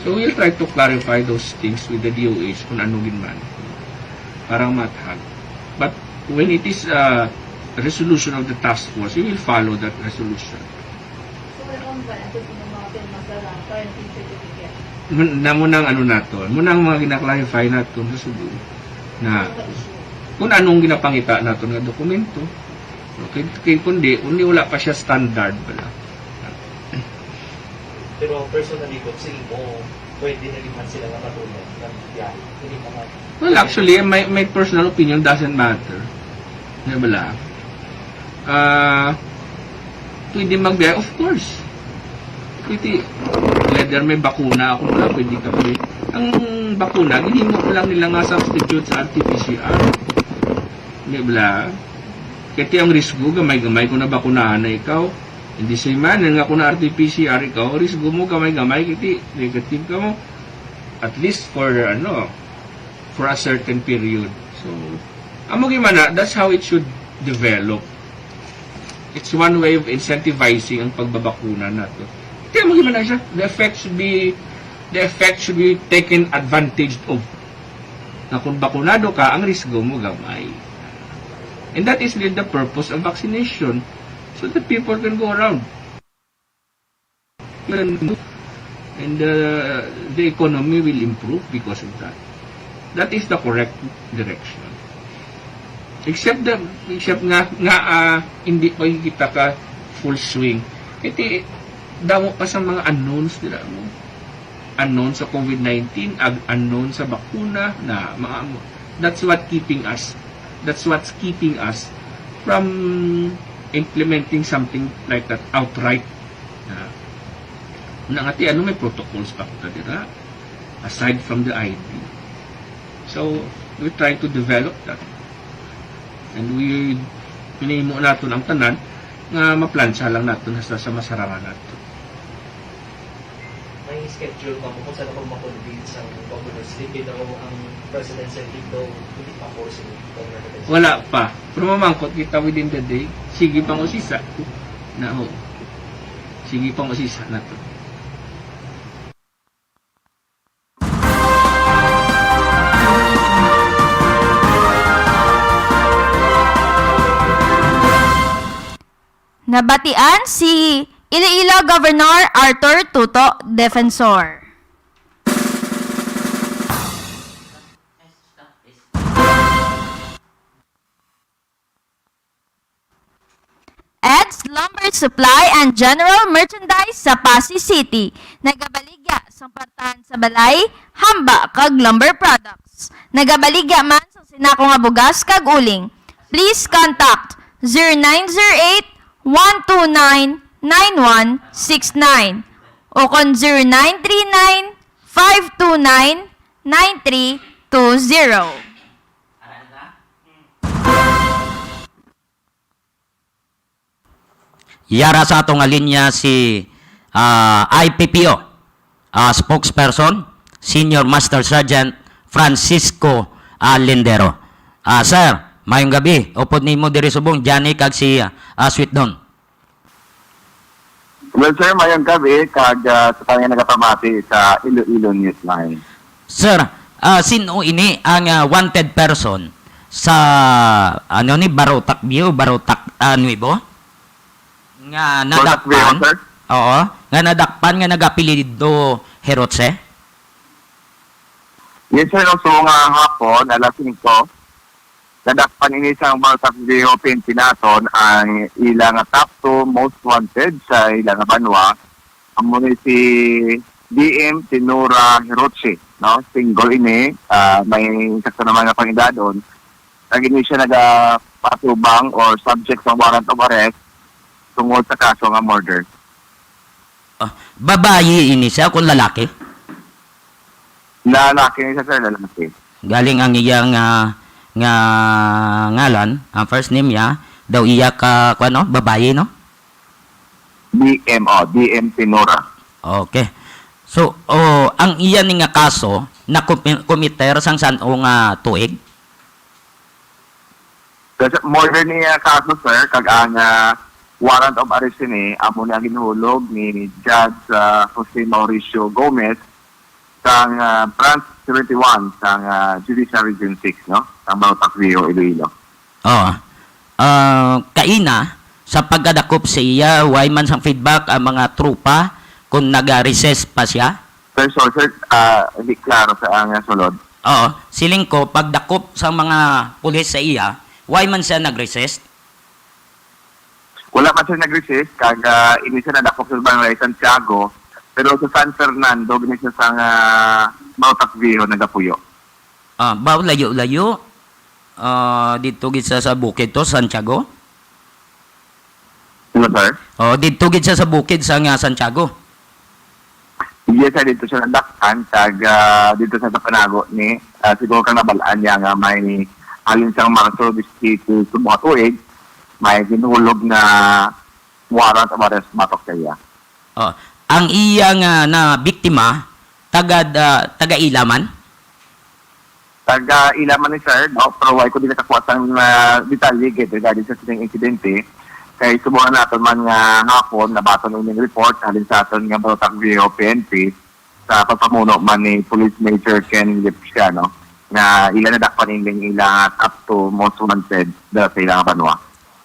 So we'll try to clarify those things with the DOH kung ano ginman. Parang matahag. But when it is a resolution of the task force, we will follow that resolution. So, welcome ba natin yung mga pinagmasala, quarantine certificate? Na munang ano nato, munang mga gina-clarify nato sa subo na kung anong ginapangita nato nga dokumento. Kaya kundi wala pa siya standard pala. Pero personally, kung sige mo, pwede na liman sila nga matulog ng biyahe. Hindi mga... Well, actually, my personal opinion doesn't matter. Di ba lang? Pwede magbiyahe, of course. Pwede, whether may bakuna ako na, pwede ka pwede. Ang bakuna, hinimo ko lang nila nga substitute sa RT-PCR. Di ba lang? Kaya ang risgo, gamay-gamay kung nabakunahan na ikaw. Hindi siya man, nga kung na RT-PCR ikaw, risgo mo gamay-gamay, kaya negative ka mo. At least for a certain period. So, amo gimana, that's how it should develop. It's one way of incentivizing ang pagbabakuna nato. Kaya amo gimana siya, the effect should be taken advantage of. Na kung bakunado ka, ang risgo mo gamay. And that is really the purpose of vaccination. So that people can go around. And the economy will improve because of that. That is the correct direction. Except nga hindi pa kita ka full swing. Iti damo pa sa mga unknowns nila mo. Unknown sa COVID-19, unknown sa bakuna na mga that's what's keeping us from implementing something like that outright. Nangati may protocols pa kita dira aside from the ID. So, we're trying to develop that. And pinahimo natin ang tanan nga maplansya lang natin sa masarangan natin. May schedule ba kung saan ako makonvene sa governors? Hindi daw ang presidential dito, hindi pa force governor. Wala pa. Pero mamangkot kita within the day. Sige pang usisa. Sige pang usisa natin. Nabatian si Iloilo Governor Arthur Tuto Defensor. EDS Lumber Supply and General Merchandise sa Pasig City. Nagabaligya sa partahan sa balay, hamba kag lumber products. Nagabaligya man sa sinako nga bugas kag uling. Please contact 0908-129-9169 o kon 0939-529-9320. Yara sa atong linya si IPPO spokesperson, Senior Master Sergeant Francisco Lindero. Sir, mayong gabi. Upod nimo diri subong Johnny kag si Sweet Don. Well, sir, mayang gabi, sa kanya nagapamati sa Iloilo Newsline. Sir, sino ini ang wanted person sa Barotac View, Barotac Nuevo? Nga Barotac View, nadakpan. sir? Oo, nga nadakpan nga nagapilido Herotse. Yes, sir, no, so nga hapon, alas 5, nadakpan ini isang Barotac View Pinaton ang ilang top 2 most wanted sa ilang banwa. Amo ni si DM Tinura Hirochi, no? Single ini, may sakto naman nga pangidadon. Lagi siya nagapatubang or subject sa warrant of arrest tungkol sa kaso nga murder. Babayi ini siya kung lalaki. Lalaki niya sir, lalaki. Galing ang iyang nga ngalan, ang first name niya, daw iya ka babayi, no? DM Tinura. Okay. So, ang iya ni nga kaso na kumiter sang nga tuig. Kasi murder niya kaso sir, kag ang warrant of arrest ni amo na ginuhulog ni Judge Jose Mauricio Gomez sang branch 31 sang Judicial Region 6, no? Sang Barotac View, Iloilo. Oo. Kaina sa pagdadakop sa iya, way man sang feedback ang mga trupa kung nag-recess pa siya. Sir, hindi klaro sa ang sulod. Oo. Siling ko, pagdakop sa mga pulis sa iya, why man siya nag-recess? Wala pa siya nag-resist, kag ini siya nadakop sa Barangay Santiago, pero sa San Fernando, gini siya sa Barotac View, nagapuyo. Baw layo-layo. Dito gid sa bukid to, Santiago. Ano, sir? Dito gid sa bukid sa Santiago. Yes, sir, dito siya nadakpan, kag dito sa Panago ni, siguro kang nabalaan niya nga may alin siyang Marso Distrito sa mga tuig, may ginuhulog na warrant of arrest matok sa iya. Ang iya nga na biktima taga-Ilaman. Taga-Ilaman ni sir, no, pero why ko din nakakuha sa detalye regarding sa sining insidente. Kaya subukan natin man nga hapon na bato ng report alin sa aton nga Barotac View PNP sa pagpamuno man ni Police Major Ken Lipsiano na ilan na dakpan nilang ilang up to most wanted sa ilang banwa.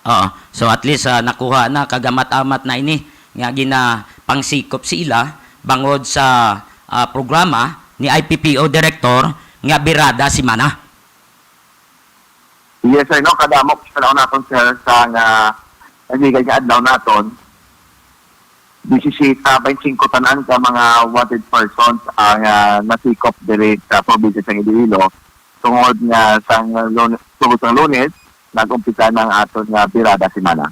Oo. So at least nakuha na kagamat-amat na ini nga gina pangsikop sila bangod sa programa ni IPPO Director nga Birada si Mana. Yes sir, no, kadamok sa naton sir sa nga nagigay nga adlaw naton 25 tanan ka mga wanted persons ang nasikop diri sa probinsya sa Iloilo tungod nga sang Lunes nag-umpisa ng aton nga Birada Simana.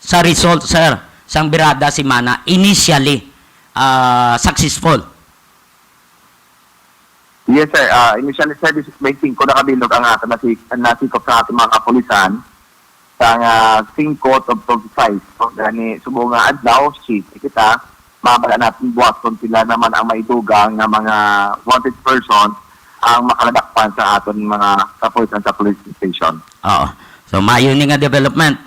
Sa result, sir, sang Birada si Mana initially successful. Yes sir, initially sir 25 na kabilog ang aton nasikop sa ating mga kapulisan sang 5 of 25. So, gani subo nga adlaw sheet kita mabala natin buhaton sila naman ang maidugang nga mga wanted person ang makaladakpan sa aton mga kapulisan sa police station. Oo. So mayo ni nga development.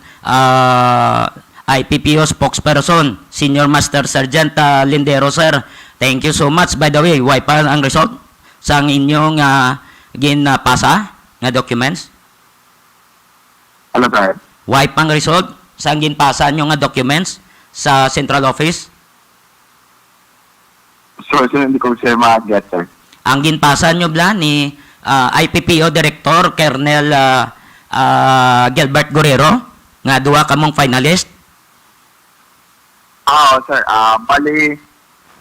IPPO spokesperson, Senior Master Sergeant Lindero, sir. Thank you so much. By the way, why pa ang result sang inyong ginpasa nga documents? Ano sir? Why pang result sang ginpasa nyo nga documents sa central office? So, hindi ko siya ma-get sir. Ang ginpasa nyo bla ni IPPO Director Colonel Gilbert Guerrero nga duwa kamong finalist. Sir, bali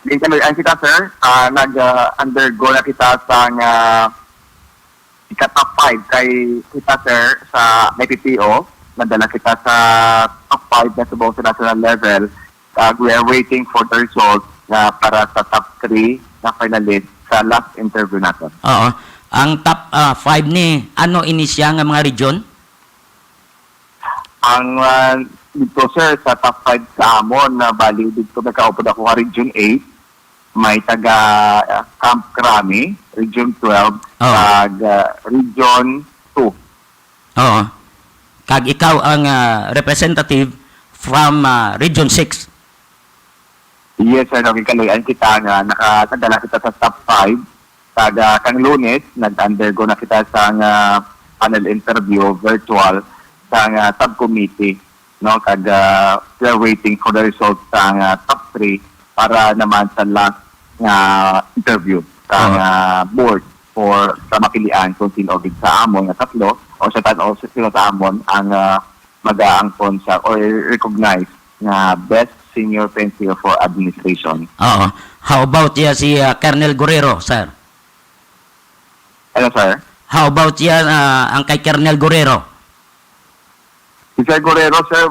din kami ang kita sir, nag-undergo na kita sa top 5 kay kita sir sa IPPO. Nadala kita sa top 5 na subaw sa national level. We are waiting for the results para sa top 3 na finalist sa last interview natin. Oo. Ang top 5 ni ano inisya nga mga region? Ang dito sir sa top 5 sa amon na bali dito nagkaupod ako sa Region 8, may taga Camp Crame, Region 12, Region 2. Oo. Kag ikaw ang representative from Region 6. Yes, sir, nagkikaluyan kita nga nakadala kita sa top 5. Kang Lunes, nag-undergo na kita sa panel interview virtual sa subcommittee. No, we're waiting for the results sa top 3 para naman sa last interview sa board for sa mapilian kung sino gid sa amon nga tatlo o sa tan-o sino sa amon ang mag-aangkon sa or recognize na best senior pencil for administration. Oo. How about si Colonel Guerrero, sir? Ano, sir? How about ang kay Colonel Guerrero? Si Sir Guerrero, sir,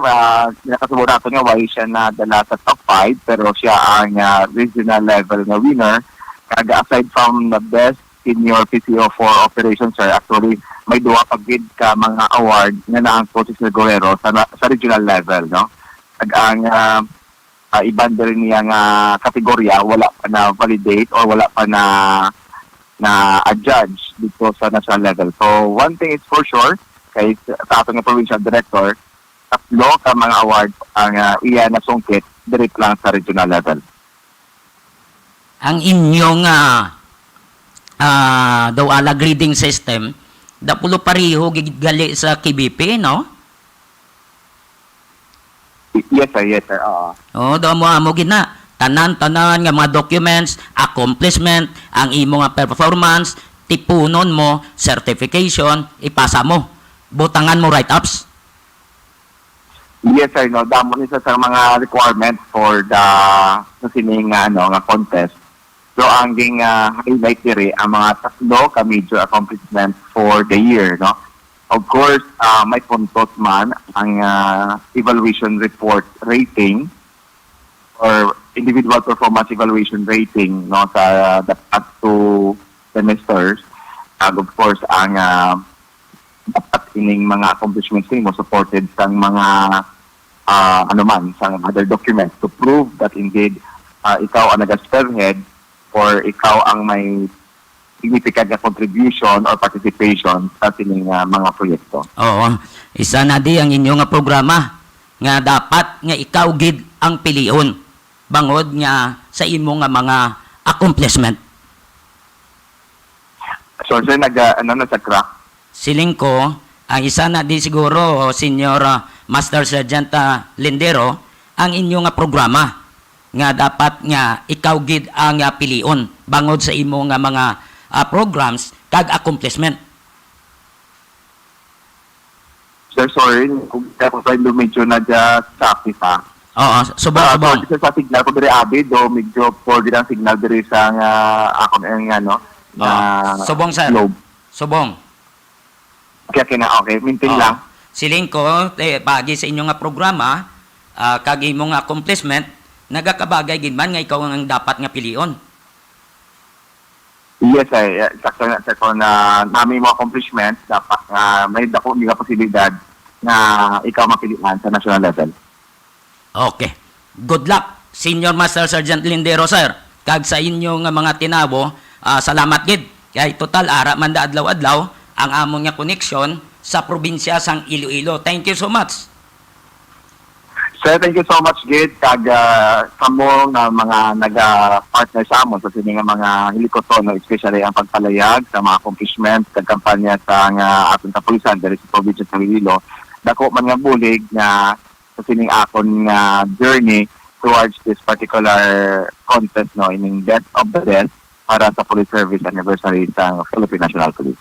nakasubo natin nga why siya nadala sa top 5 pero siya ang regional level na winner. Aside from the best senior PCO for operations, sir, actually may duwa pagid ka mga award na naangko si Sir Guerrero sa regional level, no? Ang iban rin niya nga kategorya wala pa na validate or wala pa na adjudge dito sa national level. So one thing is for sure, kay sa ating provincial director, tatlo ka mga award ang iya na sungkit direct lang sa regional level. Ang inyong daw ala grading system, dapulo pareho gali sa KBP, no? Yes, sir. Daw mo gina. Tanan-tanan nga mga documents, accomplishment, ang imo nga performance, tipunon mo, certification, ipasa mo. Butangan mo write-ups. Yes, sir. No, damo ni sa mga requirements for the sining nga contest. So ang highlight diri ang mga tatlo ka major accomplishments for the year, no. Of course, may puntos man ang evaluation report rating or individual performance evaluation rating, no, sa the past 2 semesters. Of course, ang dapat ining mga accomplishments mo supported sa mga sa other documents to prove that indeed ikaw ang nag-spearhead or ikaw ang may significant na contribution or participation sa sining mga proyekto. Oo. Isa na di ang inyong nga programa nga dapat nga ikaw gid ang pilion bangod nga sa imo nga mga accomplishment. So, sir, sa crack? Siling ko, ang isa na di siguro, Senior Master Sergeant Lindero, ang inyong nga programa nga dapat nga ikaw gid ang pilion bangod sa imo nga mga programs kag accomplishment. Sir, sorry, kung tayo medyo na sa pa. Oo, subong. So, sa signal ko diri abi do medyo for ang signal diri sa akon subong, sir. Globe. Subong. Okay, maintain lang. Siling ko, pagi sa inyong nga programa, kag imong accomplishment, nagakabagay gid man nga ikaw ang dapat nga pilion. Yes, sir. Sakto na ko na namin mga accomplishments, dapat may dako nga posibilidad na ikaw mapilian sa national level. Okay. Good luck, Senior Master Sergeant Lindero, sir. Kag sa inyo nga mga tinabo, salamat gid. Kay total ara man da adlaw-adlaw ang among nga connection sa probinsya sang Iloilo. Thank you so much. Sir, thank you so much, Gid. Kag kamo na mga naga-partner sa amon sa sining mga helikoton, no, especially ang pagpalayag sa mga accomplishments kag kampanya sa atong kapulisan diri sa probinsya sa Iloilo. Dako man nga bulig na sa sining akon nga journey towards this particular contest, no, ining Death of the Death para sa Police Service Anniversary sa Philippine National Police.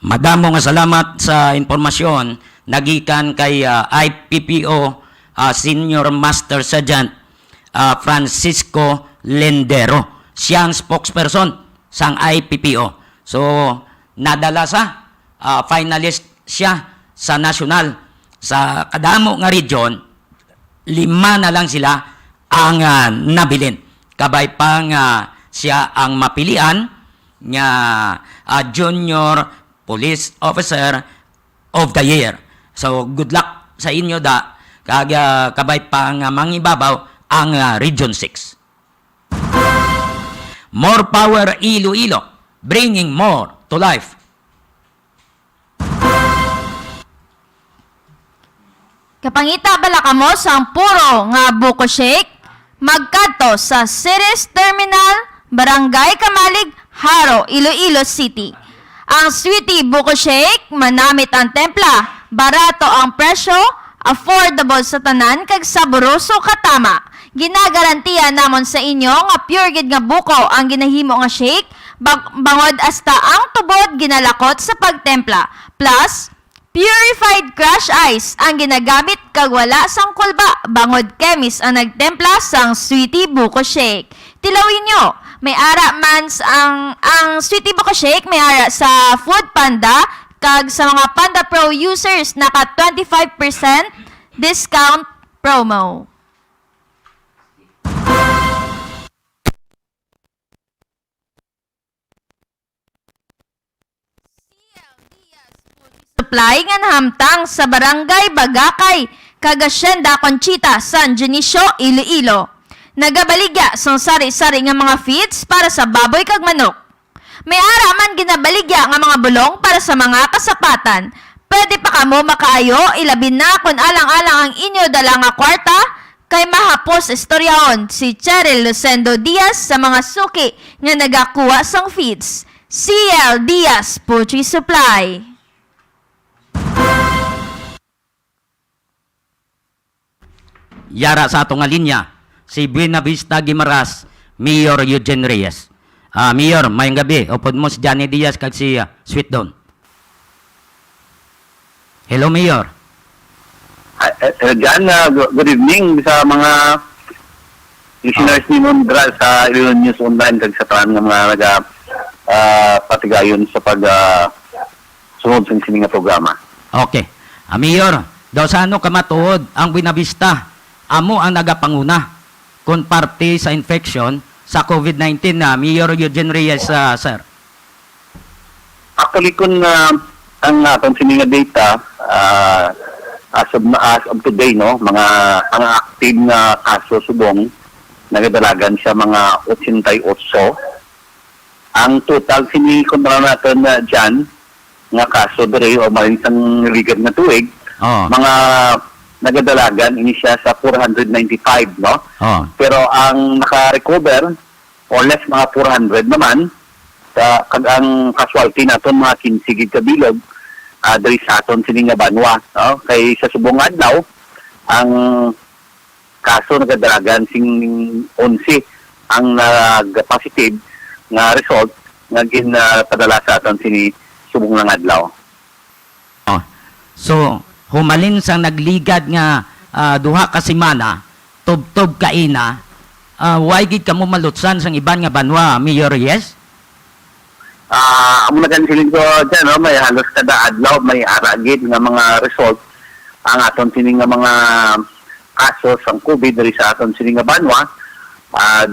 Madamo nga salamat sa impormasyon nagikan kay IPPO Senior Master Sergeant Francisco Lindero. Siya ang spokesperson sang IPPO. So, nadala sa finalist siya sa national. Sa kadamo nga region, 5 na lang sila ang nabilin. Kabay pang siya ang mapilian nga Junior Police Officer of the Year. So, good luck sa inyo da. Kabay pang mangibabaw ang Region 6. More power Iloilo, bringing more to life. Kapangita bala kamo sang puro nga buko shake, magkadto sa Ceres Terminal, Barangay Kamalig, Haro, Iloilo City. Ang Sweetie Buko Shake, manamit ang templa, barato ang presyo, affordable sa tanan, kag saboroso katama. Ginagarantiya namon sa inyo nga pure gid nga buko ang ginahimo nga shake, bangod hasta ang tubod ginalakot sa pagtempla. Plus, purified crush ice ang ginagamit kag wala sang kulba, bangod chemist ang nagtempla sang Sweetie Buko Shake. Tilawin nyo, may ara man ang Sweetie Buko Shake, may ara sa Food Panda, kag sa mga Panda Pro users naka 25% discount promo. Supply nga nahamtang sa Barangay Bagakay, kag Hacienda Conchita, San Dionisio, Iloilo. Nagabaligya sang sari-sari nga mga feeds para sa baboy kag manok. May ara man ginabaligya nga mga bulong para sa mga kasapatan. Pwede pa kamo makaayo, ilabin na kung alang-alang ang inyo dala nga kwarta, kay mahapos istoryaon si Cheryl Lucendo Diaz sa mga suki nga nagakuha sang feeds. CL Diaz Poultry Supply. Yara sa atong nga linya, si Buena Vista Guimaras, Mayor Eugene Reyes. Mayor, mayong gabi. Upod mo si Johnny Diaz kag si Sweet Dawn. Hello, Mayor. Jan, good evening sa mga listeners ni Mondra sa Iloilo News Online kag sa tanan nga mga patigayon sa pag sunod sa sininga programa. Okay. Mayor, daw sa ano kamatuod ang Buena Vista, amo ang nagapanguna kung parte sa infection sa COVID-19 na Mayor Eugene Reyes, sir. Actually, kung ang atong sininga data, as of today, no, ang active na kaso subong, nagadalagan siya mga 88. Ang total sinikontra natin dyan, nga kaso dere o marinsang ligad na tuig, mga nagadalagan ini siya sa 495, no? Pero ang naka-recover or less mga 400 naman kag ang casualty naton mga 15 gid kabilog diri sa aton sininga Banwa, no? Kay sa subong adlaw ang kaso nagadalagan sing 11 ang nag-positive nga result nga ginpadala sa aton sini subong lang adlaw. So, humalin sang nagligad nga duha ka semana, tub-tub kaina, why gid kamo malutsan sang iban nga banwa, Mayor Reyes? Amo na kansilin ko dyan, no? May halos kada adlaw, may aragid nga mga result ang aton sining nga mga kaso sang COVID diri sa aton sining nga banwa,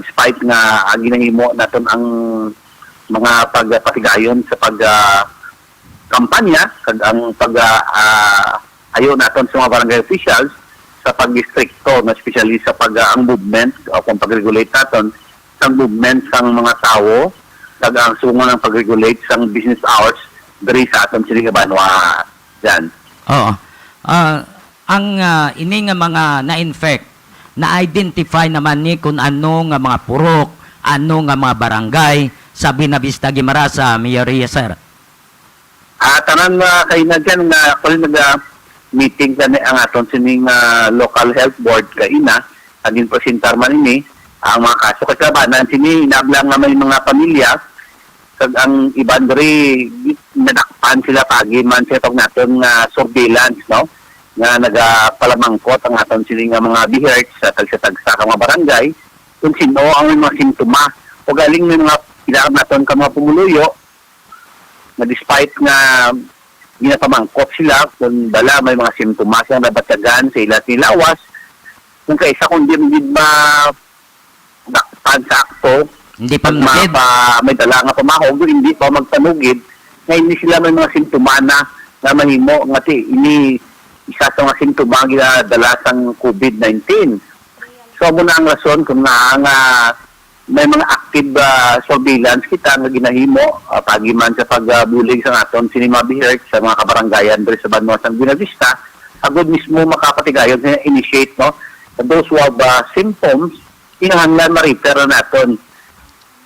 despite nga ginahimo naton ang mga pagpatigayon sa kampanya kag ang ayo naton sa mga barangay officials sa pag-districto na especially sa ang movement o kung pag-regulate naton sa movement sang mga tao kag ang sungo ng pag-regulate sang business hours diri sa aton sining Banwa dyan. Oo. Ang ini nga mga na-infect, na-identify naman ni kung ano nga mga purok, ano nga mga barangay sa Buena Vista Guimaras, Mayor Reyes, sir. Tanan kay na dyan nga actually meeting kani ang aton sining local health board kaina agin presentar man ini ang mga kaso kay kabanan sini inablang nga may mga pamilya kag ang iban diri nadakpan sila pagi man sa tog naton nga surveillance, no, nga nagapalamangkot ang aton sining nga mga BHERT sa tagsa-tagsa ka mga barangay kung sino ang mga simptoma o galing may mga pinakam naton ka mga pumuluyo na despite nga ginapamangkot sila kung dala may mga simptomas na nabatagan sa ilat nilawas kung kaisa kung di ba dakpan sa akto hindi pa may dala nga pamahog hindi pa magpanugid nga hindi sila may mga simptoma na mahimo nga ini isa sa mga simptoma ginadala sang COVID-19. So muna ang rason kung nga may mga active surveillance kita nga ginahimo pagiman sa pagbulig sa aton sinima bihert sa mga kabarangayan diri sa Banwa sa Buena Vista agud mismo makapatigayon sa initiate no those who have symptoms kinahanglan ma-refer na naton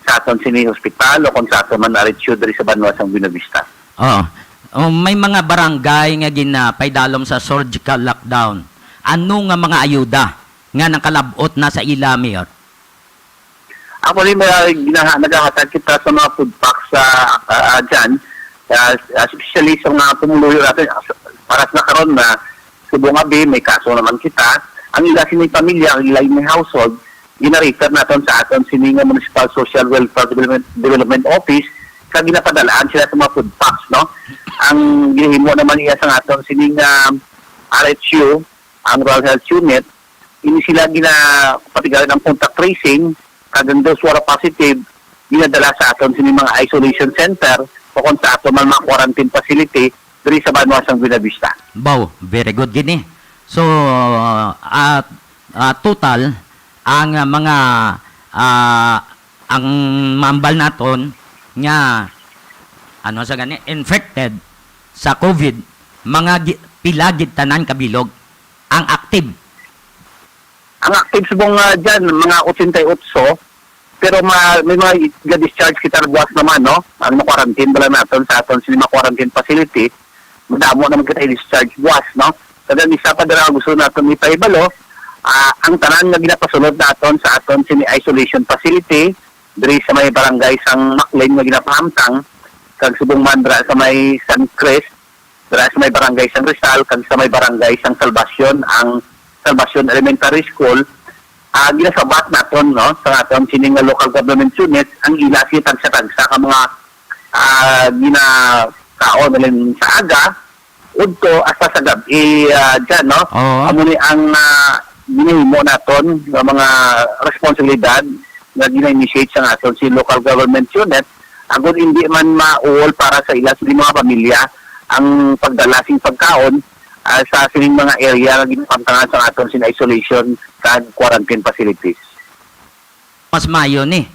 sa aton sini hospital o kung sa aton man na-reach diri sa Banwa sa Buena Vista. Oo. May mga barangay nga ginapaydalom sa surgical lockdown. Ano nga mga ayuda nga nakalabot na sa ila, Mayor? Actually, naghahatag kita sa mga food packs dyan, especially sa mga pumuluyo natin. Para sa karon na subong abi, may kaso naman kita. Ang ila sining pamilya, ang ila may household, gina-refer natin sa aton sining Municipal Social Welfare Development Office kag ginapadalaan sila sa mga food packs, no? Ang ginahimo naman iya sa aton sining RHU, ang Rural Health Unit, ini sila ginapatigalan ng contact tracing kag those who are positive ginadala sa aton sining mga isolation center o kung sa aton man mga quarantine facility diri sa Banwa sa Buena Vista. Wow, very good gini. So, total, ang mga ang mambal naton nga ano sa gani infected sa COVID mga pilagid tanan kabilog ang active. Ang active subong dyan, mga 88, pero may mga discharge kita buwas naman, no? Ang quarantine bala natin sa aton sinima quarantine facility, madamo naman kita i-discharge buwas, no? Kada isa pa dala gusto natin ipaibalo, ang tanan nga ginapasulod naton sa aton sini isolation facility, diri sa may barangay sang Maclean nga ginapahamtang, kag subong mandra sa may San Cris, dira sa may barangay sang Rizal, kag sa may barangay sang Salvacion, ang Salvacion Elementary School, ginasabat naton no sa aton sining local government units ang ila si tagsa-tagsa ka mga ginakaon nilin sa aga udto hasta sa gabi dyan, no? Amo ni ang ginahimo naton nga mga responsibilidad nga gina-initiate sa aton si local government unit agud hindi man mauol para sa ila sa mga pamilya ang pagdalasing pagkaon sa sining mga area nga ginapamtangan sa aton sin isolation kag quarantine facilities. Mas mayo ni.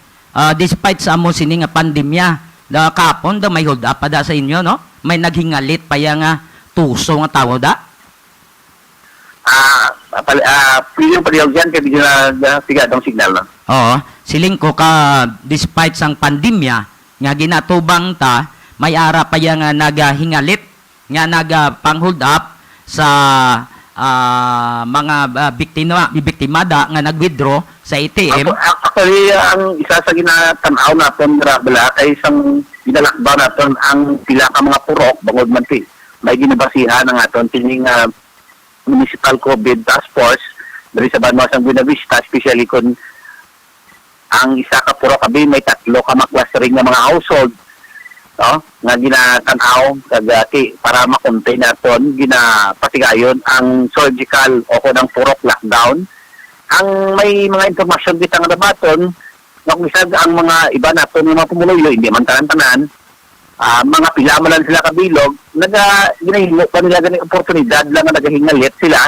Despite sa amo sini nga pandemya, kapon da may hold up pa da sa inyo, no? May naghingalit pa ya nga tuso nga tawo da. Pilihan palihog dyan kaya bigyan na sigadong signal, no? Oo. Siling ko ka despite sang pandemya nga ginatubang ta, may ara pa ya nga nagahingalit nga nagapang-hold up sa mga biktimada nga nag-withdraw sa ATM. Actually, ang isa sa ginatanaw natin bala kay isang ginalakba natin ang pila ka mga purok bangod man ti. May ginabasihan ng aton tining Municipal COVID Task Force dari sa Banwa sa Buena Vista, especially kung ang isa ka purok abi may 3 ka maklastering nga mga household, no, nga ginatanaw kagati para makontain naton ginapatigayon ang surgical o kunang purok lockdown. Ang may mga impormasyon kita nga dabaton nakumisag ang mga iba naton nga mga pumuluyo hindi man tanan-tanan mga pila man lang sila kabilog ginahimo pa nila ganing oportunidad lang nga nagahingalit sila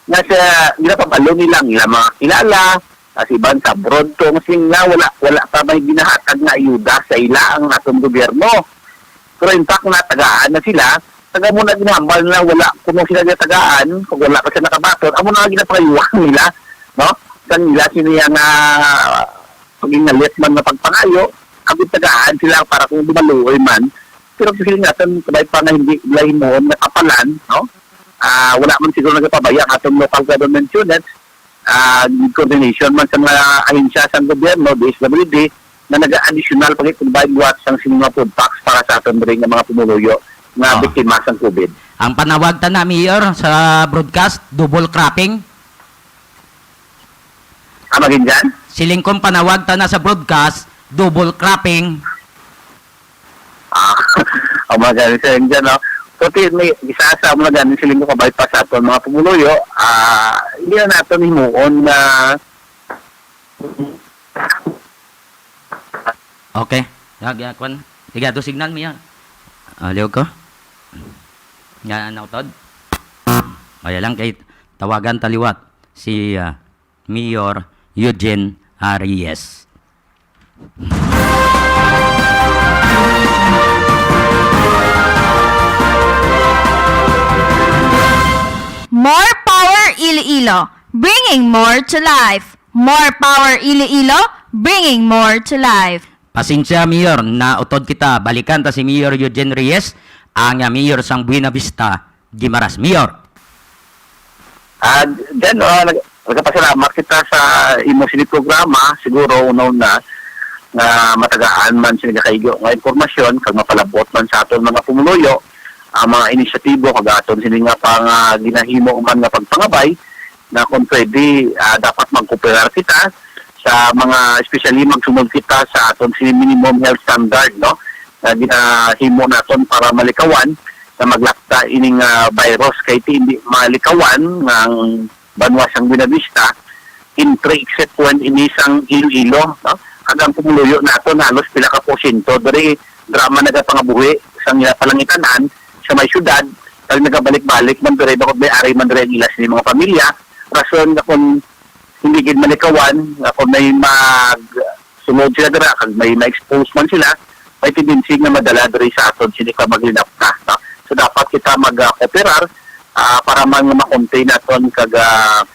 nga sa ginapabalo nilang ila mga kilala kasi iban sa abroad to sing nga wala pa may ginahatag na ayuda sa ila ang atong gobyerno. Pero in fact natagaan na sila, taga mo na ginahambal na wala kung sila tagaan, kung wala pa sila nakabaton, amo na ginapayuwang nila, no? Sa nila siniya nga pagingalit man na pagpangayo, abot tagaan sila para kung dumaluoy man. Pero kasi natin sabay pa na hindi lahimoon na kapalan, no? Wala man siguro nagpabaya atong local government units, coordination man sa mga ahensya sa gobyerno, DSWD, na nag-additional pag-provide watch ang mga food packs para sa aton rin ng mga pumuluyo na biktima sa COVID. Ang panawag ta na, Mayor, sa broadcast, double cropping. Magin dyan? Siling kong panawag ta na sa broadcast, double cropping. Ang mga galing sa dyan, no? So, may isa sa mga galing siling ko bypass sa aton mga pumuluyo, hindi na natin himuon na Okay. Kwan. Tiga to signal mi yan. Aliw ko. Nga nautod. Kaya lang kay tawagan taliwat si Mayor Eugene Arias. More Power Iloilo, bringing more to life. More Power Iloilo, bringing more to life. Pasensya, Mayor, na utod kita. Balikan ta si Mayor Eugene Reyes, ang Mayor sang Buena Vista, Guimaras. Mayor. Diyan, nagpasalamat kita sa imo sini programa, siguro una na matagaan man sini kaigo nga informasyon kag mapalabot man sa aton mga pumuluyo ang mga inisyatibo kag aton sini nga pang ginahimo man nga pagpangabay na kung pwede dapat magkooperar kita sa mga especially magsunod kita sa aton sini minimum health standard, no, na ginahimo naton para malikawan na maglakta ining virus kay hindi malikawan ng banwa sang Buena Vista in 3 except 1 inisang Iloilo, no? Hanggang pumuluyo naton halos pila ka porsyento diri drama nagapangabuhi sang palangitanan sa may syudad kag nagabalik-balik man diri bakod may ari man diri ang ilas ni mga pamilya rason na kung hindi gid malikawan na kung may sunod sila dira kag may ma-expose man sila may tendency na madala diri sa aton sini ka maglinapta, no? So dapat kita mag-cooperar para man ma-contain naton kag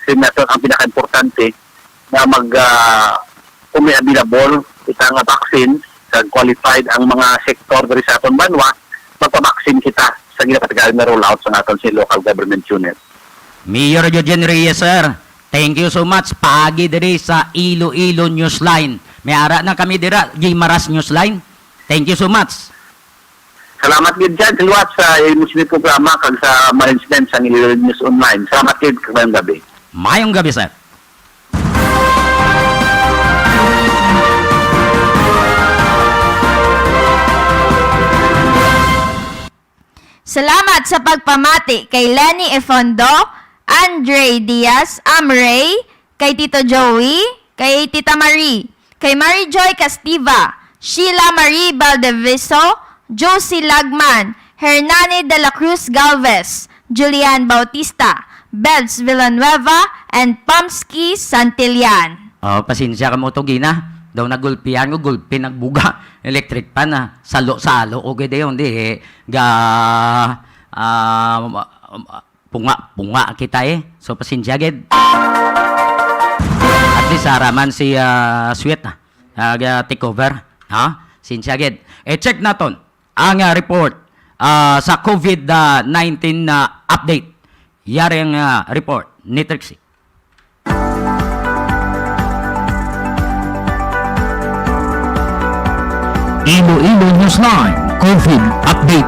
naton ang pinaka-importante na kung may available kita nga vaccine kag qualified ang mga sektor diri sa aton banwa magpa-vaccine kita sa ginapatigayon na rollout sa aton si local government unit. Mayor Eugene Reyes, sir. Thank you so much. Paagi diri sa Iloilo Newsline. May ara na kami dira, Guimaras Newsline. Thank you so much. Salamat gid dyan liwat sa imusini programa kag sa management sa Iloilo News Online. Salamat gid kagayong gabi. Mayong gabi, sir. Salamat sa pagpamati kay Lenny Efondo, Andre Diaz, Amray, kay Tito Joey, kay Tita Marie, kay Mary Joy Castiva, Sheila Marie Valdeviso, Josie Lagman, Hernani de la Cruz Galvez, Julian Bautista, Bebs Villanueva, and Pamsky Santillan. Pasensya ka mo to, Gina. Daw nagulpihan ko, gulpi nagbuga. Electric pan na. Salo-salo. Okay dayon. Di. Punga kita eh. So, pasensya gid. At least, haraman si Sweet. Take over. Pasensya gid. Check naton ang report sa COVID-19 update. Yari ang report ni Trixie. Iloilo Newsline COVID Update.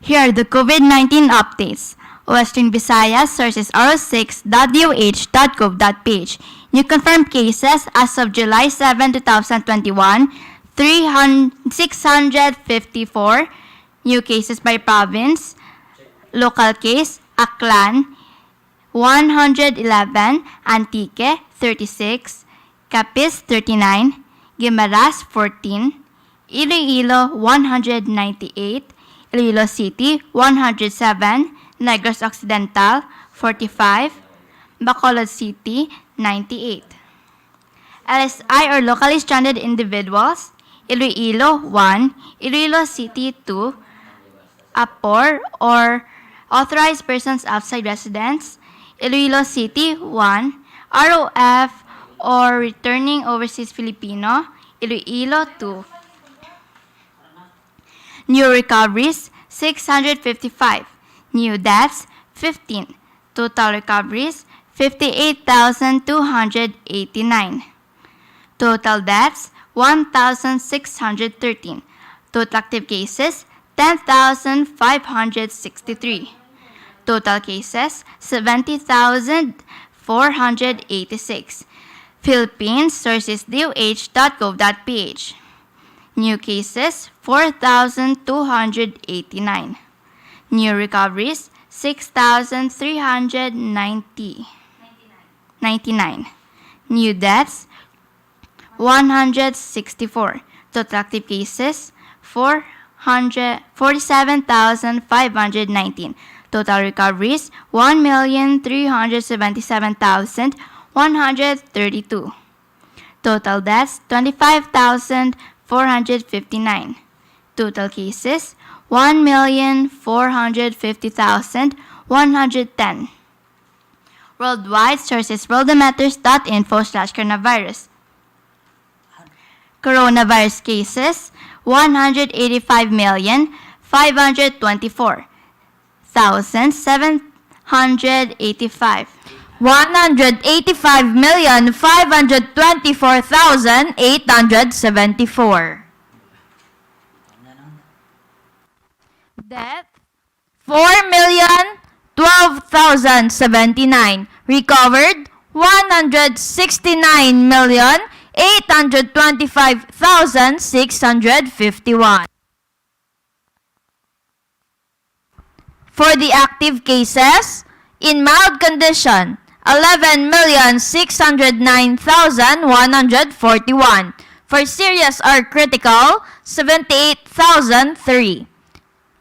Here are the COVID-19 updates. Western Visayas sources ro6.uh.gov.ph. New confirmed cases as of July 7, 2021, 654. New cases by province. Local case, Aklan, 111, Antique, 36, Capiz, 39, Guimaras, 14, Iloilo, 198, Iloilo City, 107, Negros Occidental, 45, Bacolod City, 98. LSI or locally stranded individuals, Iloilo, 1, Iloilo City, 2, APOR or authorized persons outside residence, Iloilo City, 1, ROF or returning overseas Filipino, Iloilo, 2. New recoveries, 655. New deaths, 15. Total recoveries, 58,289. Total deaths, 1,613. Total active cases, 10,563. Total cases, 70,486. Philippines sources DOH.gov.ph. New cases, 4,289. New recoveries, 6,399. New deaths, 164. Total active cases, 47,519. Total recoveries 1,377,132. Total deaths 25,459. Total cases 1,450,110. Worldwide sources worldometers.info/coronavirus. Coronavirus cases 185,524,785. 185,524,874. Death 4,012,079. Recovered 169,825,651. For the active cases, in mild condition, 11,609,141. For serious or critical, 78,003.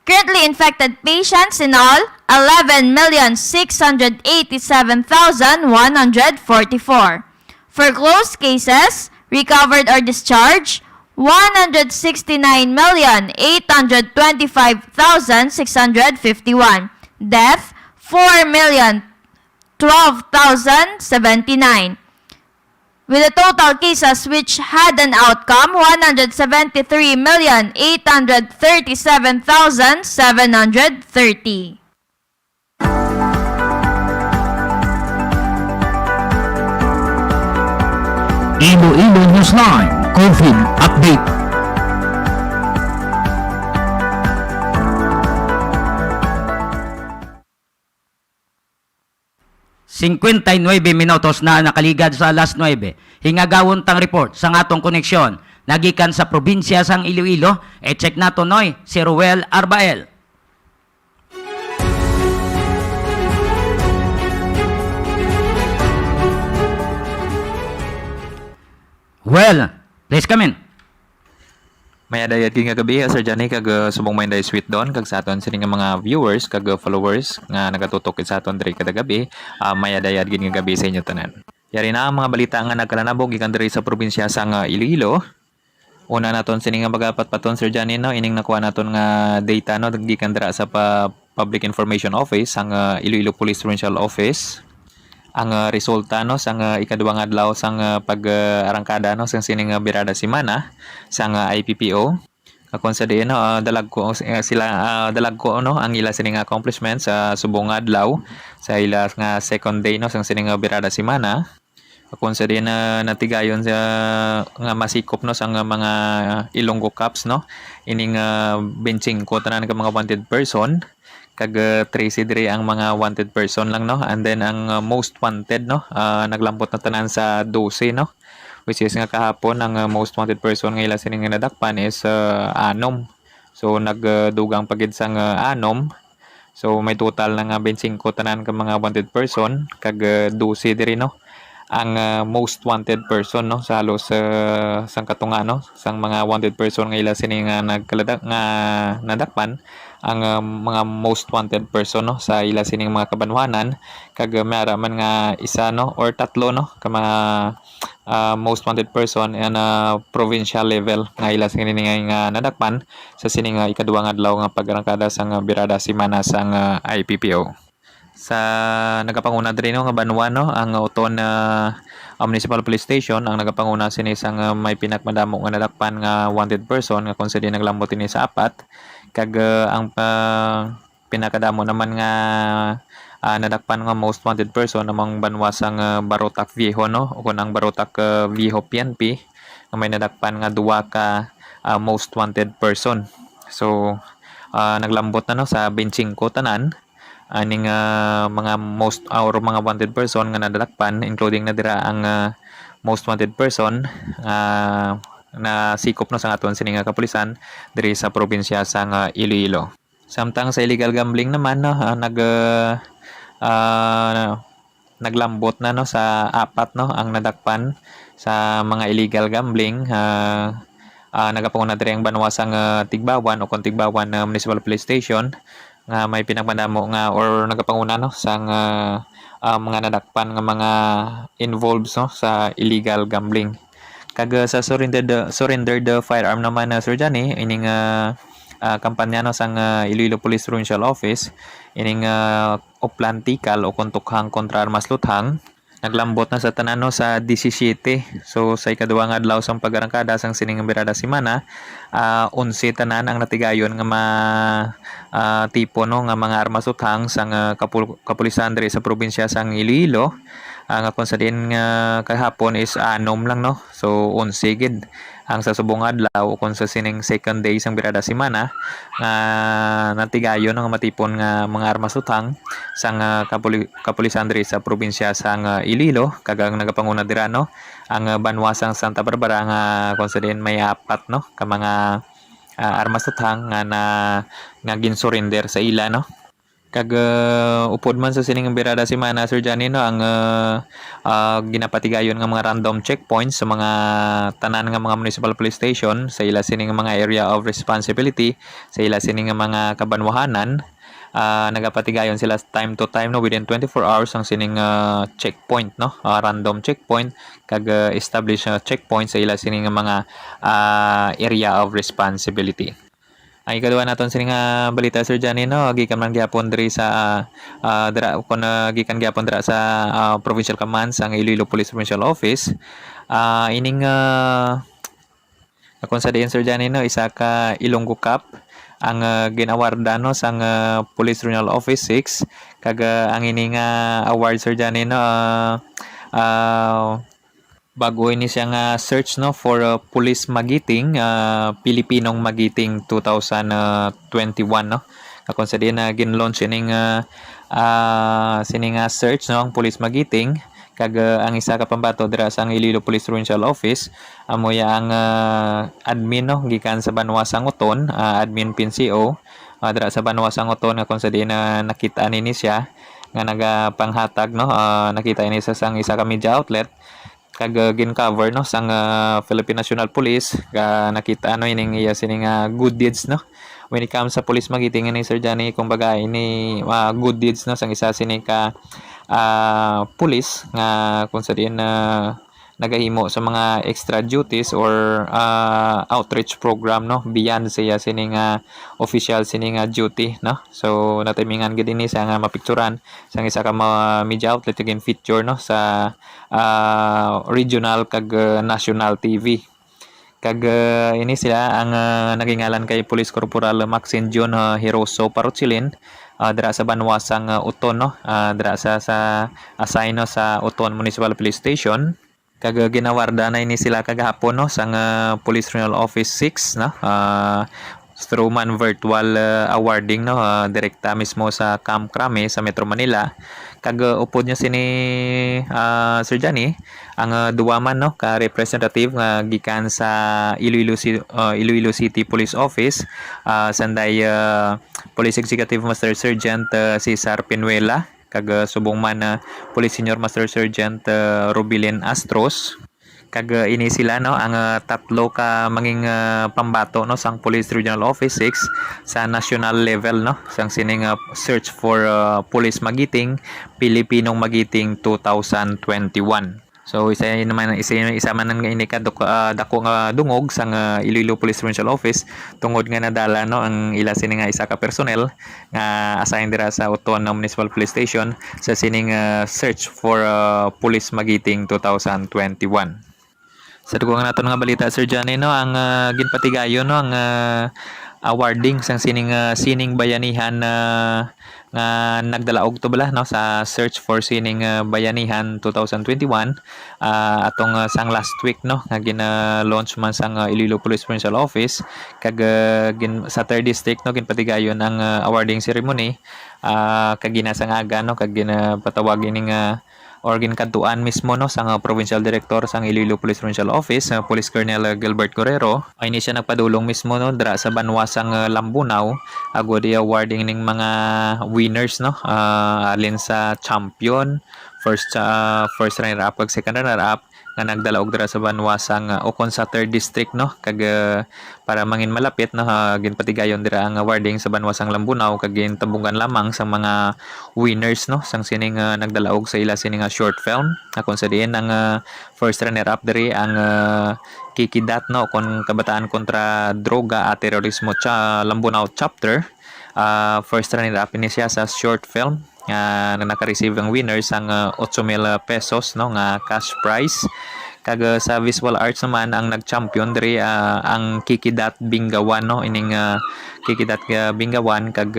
Currently infected patients in all, 11,687,144. For closed cases, recovered or discharged, 169,825,651. Death, 4,012,079. With the total cases which had an outcome, 173,837,730. Iloilo Newsline COVID Update. minutos na nakaligad sa alas 9. Hingagawon tang report sa atong koneksyon. Nagikan sa probinsya sang Iloilo, check nato noy si Ruel Arbael. Well, please come in. May adayat nga gabi, Sir Johnny, kag subong may day sweet doon, kag sa aton sini nga mga viewers, kag followers nga nagatutok sa aton diri kada gabi, may adayat nga gabi sa inyo tanan. Yari na ang mga balita nga nagkalanabog gikan diri sa probinsya sang Iloilo. Una naton sini nga magapat paton, Sir Johnny, no, ining nakuha naton nga data no gikan dira sa Public Information Office sang Iloilo Police Provincial Office. Ang resulta no sang ikaduhang adlaw sang pag-arangkada no sang sining birada semana sang IPPO. Akon sa diin no dalag ko no ang ila sining accomplishments sa subong adlaw sa ila nga second day no sang sining birada semana. Akon sa diin natigayon sa nga masikop no sang mga Ilonggo Cups no ining benching ko tanan nga mga wanted person. Kag tracy diri ang mga wanted person lang no, and then ang most wanted no naglambot na tanan sa 12 no, which is nga kahapon ang most wanted person nga ila sining nadakpan is anom. So nagdugang pagid sang anom, so may total na nga 25 tanan ka mga wanted person, kag 12 diri no ang most wanted person no sa halos sang katunga no sang mga wanted person nga ila sining nagkaladak nga nadakpan ang mga most wanted person no sa ila sining mga kabanwanan, kag mayara man nga isa no or tatlo no ka mga most wanted person in provincial level nga ila sining nga nadakpan sa sining ikaduhang adlaw nga pagarangkada sang birada semana sang IPPO. Sa nagapanguna diri no nga Banwa no ang uton Municipal Police Station ang nagapanguna sini sang may pinakmadamo nga nadakpan nga wanted person nga konsider naglambot ini sa 4. Kag ang pinakadamo naman nga nadakpan nga most wanted person namang Banwa sang Barotac Viejo no o kun ang Barotac Viejo PNP nga may nadakpan nga duwa ka most wanted person. So naglambot na no sa 25 tanan aning mga most or mga wanted person nga nadakpan, including na dira ang most wanted person na sikop no sa aton sining kapulisan diri sa probinsya sang Iloilo. Samtang sa illegal gambling naman no naglambot na no sa 4 no ang nadakpan sa mga illegal gambling. Nagapanguna diri ang Banwa sang Tigbawan o Tigbawan Municipal Police Station nga may pinagmadamo nga or nagapanguna no sang mga nadakpan nga mga involved no sa illegal gambling. Kag sa surrender the firearm naman na Sir Johnny ining kampanya no sang Iloilo Police Provincial Office ining oplantikal o kontukhang kontra armas luthang naglambot na sa tanan no sa 17. So sa ikaduha nga adlaw sang pagarangkada sang sining birada semana 11 tanan ang natigayon nga tipo no nga mga armas uthang sang kapulisan diri sa probinsya sang Iloilo. Nga kung sa din nga kahapon is 6 lang no. So 11 gid ang sa subong adlaw kung sa sining second day sang birada semana nga natigayon nga matipon nga mga armas uthang sang kapulisan diri sa probinsya sang Iloilo kagang nagapanguna dira no ang banwasang Santa Barbara nga kung sa din may 4 no ka mga armas uthang nga ginsurrender sa ila no. Kag upod man sa sining birada semana Sir Johnny no ang ginapatigayon nga mga random checkpoints sa mga tanan nga mga municipal police station sa ila sining mga area of responsibility sa ila sining mga kabanwahanan. Nagapatigayon sila time to time no within 24 hours ang sining checkpoint no random checkpoint kag establish checkpoint sa ila sining mga area of responsibility. Ang ikaduha naton sining balita Sir Johnny no gikan man gyapon diri sa dira kun gikan gyapon dira sa provincial command sang Iloilo Police Provincial Office ining kung sa diin Sir Johnny no isa ka Ilonggo Cup ang ginawarda no sang Police Regional Office 6 kag ang ining award Sir Johnny no bago ini siya nga search no for Police Magiting Pilipinong Magiting 2021 no kung sa din gin-launch ining sining search no ang Police Magiting kag ang isa ka pambato dira sa Iloilo Police Provincial Office amoy ang admin no gikan sa Banwasang Uton admin PNCO dira sa Banwasang Uton kung sa din nakita nini siya nga nagapanghatag no nakita ini sa sang isa ka media outlet kag gin-cover no sang Philippine National Police nakita ano ining iya sining good deeds no when it comes sa Police Magiting ni Sir Johnny kumbaga ini good deeds no sang isa sining ka police nga kung sa din nagahimo sa mga extra duties or outreach program no beyond siya sining official sining duty no. So natimingan gid ini sa nga mapicturan sang isa ka media outlet again feature no sa regional kag national TV. Kag ini sila ang nagingalan kay Police Corporal Maxine John Hiroso Paruchilin dira sa Banwasang Uton no dira sa assign no sa Uton Municipal Police Station. Kag ginawarda na ini sila kagahapon no sang Police Regional Office 6 no Stroman virtual awarding no direkta mismo sa Camp Crame sa Metro Manila. Kag upod niya sini Sir Johnny ang duwaman no ka representative nga gikan sa Iloilo City Police Office sanday Police Executive Master Sergeant Cesar Penuela kag subong man Police Senior Master Sergeant Rubilin Astros. Kag ini sila no ang tatlo ka manging pambato no sang Police Regional Office 6 sa national level no sang sining search for Police Magiting Pilipinong Magiting 2021. So isa man nga ini ka dako nga dungog sang Iloilo Police Provincial Office tungod nga nadala no ang ila sining isa ka personnel nga assign dira sa Uton Municipal Police Station sa sining search for Police Magiting 2021. Sa dugang naton nga balita Sir Johnny no ang ginpatigayon no ang awarding sang sining bayanihan nga nagdalaog to bala no sa search for sining bayanihan 2021 atong sang last week no nga gina-launch man sang Iloilo Police Provincial Office kag sa 3rd district no ginpatigayon ang awarding ceremony kag ginasangaga no kag ginapatawag ining or ginkaduan mismo no sang provincial director sang Iloilo Police Provincial Office Police Colonel Gilbert Correro ay ni siya nagpadulong mismo no dira sa Banwasang Lambunaw agud awarding ning mga winners no alin sa champion first runner up kag second runner up nga nagdala og dira sa Banwa sang ukon sa 3rd district no kag para mangin malapit no ginpatigayon dira ang warding sa Banwa sang Lambunaw kag gintabungan lamang sa mga winners no sang sining nagdala og sa ila sining short film akon sa diin ang first runner up diri ang Kikidat no kon kabataan kontra droga at terorismo Lambunaw chapter. First runner up ini siya sa short film na naka-receive ang winners ang 8,000 pesos no nga cash prize. Kag sa visual arts naman ang nag-champion diri ang Kikidat Bingawan no ining Kikidat Bingawan kag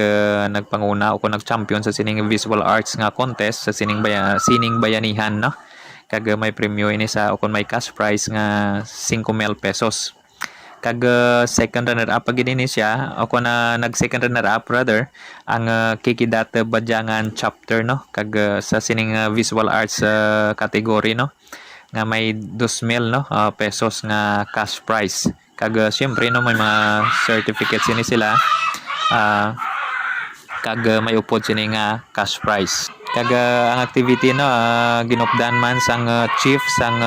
nagpanguna o nag-champion sa sining visual arts nga contest sa sining bayanihan no. Kag may premyo ini sa o may cash prize nga 5,000 pesos. Kag second runner up pag ini siya ako na nag second runner up rather ang Kikidat Badyangan chapter no kag sa sining visual arts category no nga may 2,000 no pesos nga cash prize kag syempre no may mga certificates ini sila kag may upod sini nga cash prize. Kag ang activity no ginupdan man sang chief sang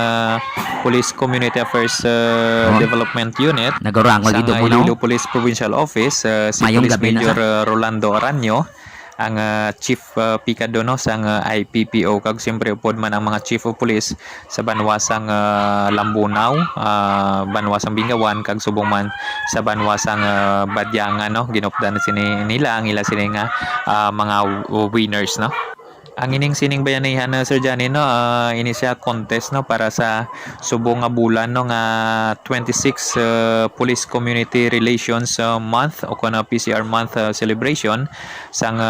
Police Community Affairs Development Unit Nagorangol sang dito muna. Iloilo Police Provincial Office si Mayong Police gabi na Major Rolando Aranyo ang chief Picado no sang IPPO kag siyempre upod man ang mga chief of police sa Banwa sang Lambunaw, Banwa sang Bingawan kag subong man sa Banwa sang Badyangan no ginupdan sini nila ang ila sini nga mga winners no. Ang ining sining bayanihan na Sir Johnny no ini siya contest no para sa subong nga bulan no nga 26 Police Community Relations Month o kuna PCR month celebration sang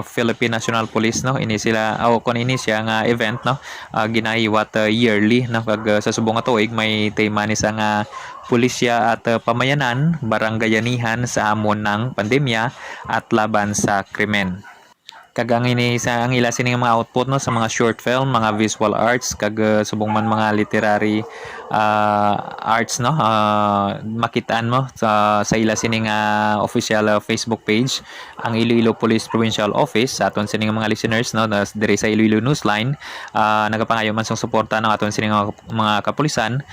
Philippine National Police no ini sila o kun ini siya nga event no ginahiwat yearly no kag sa subong nga tuig may tema ni sa nga pulisya at pamayanan barangayanihan sa amon ng pandemya at laban sa krimen. Kag ang ini sa ang ila sining mga output no sa mga short film, mga visual arts kag subong man mga literary arts no makitaan mo sa ila sining official Facebook page ang Iloilo Police Provincial Office sa aton sining mga listeners no diri sa Iloilo Newsline nagapangayo man sang suporta ng aton sining mga kapulisan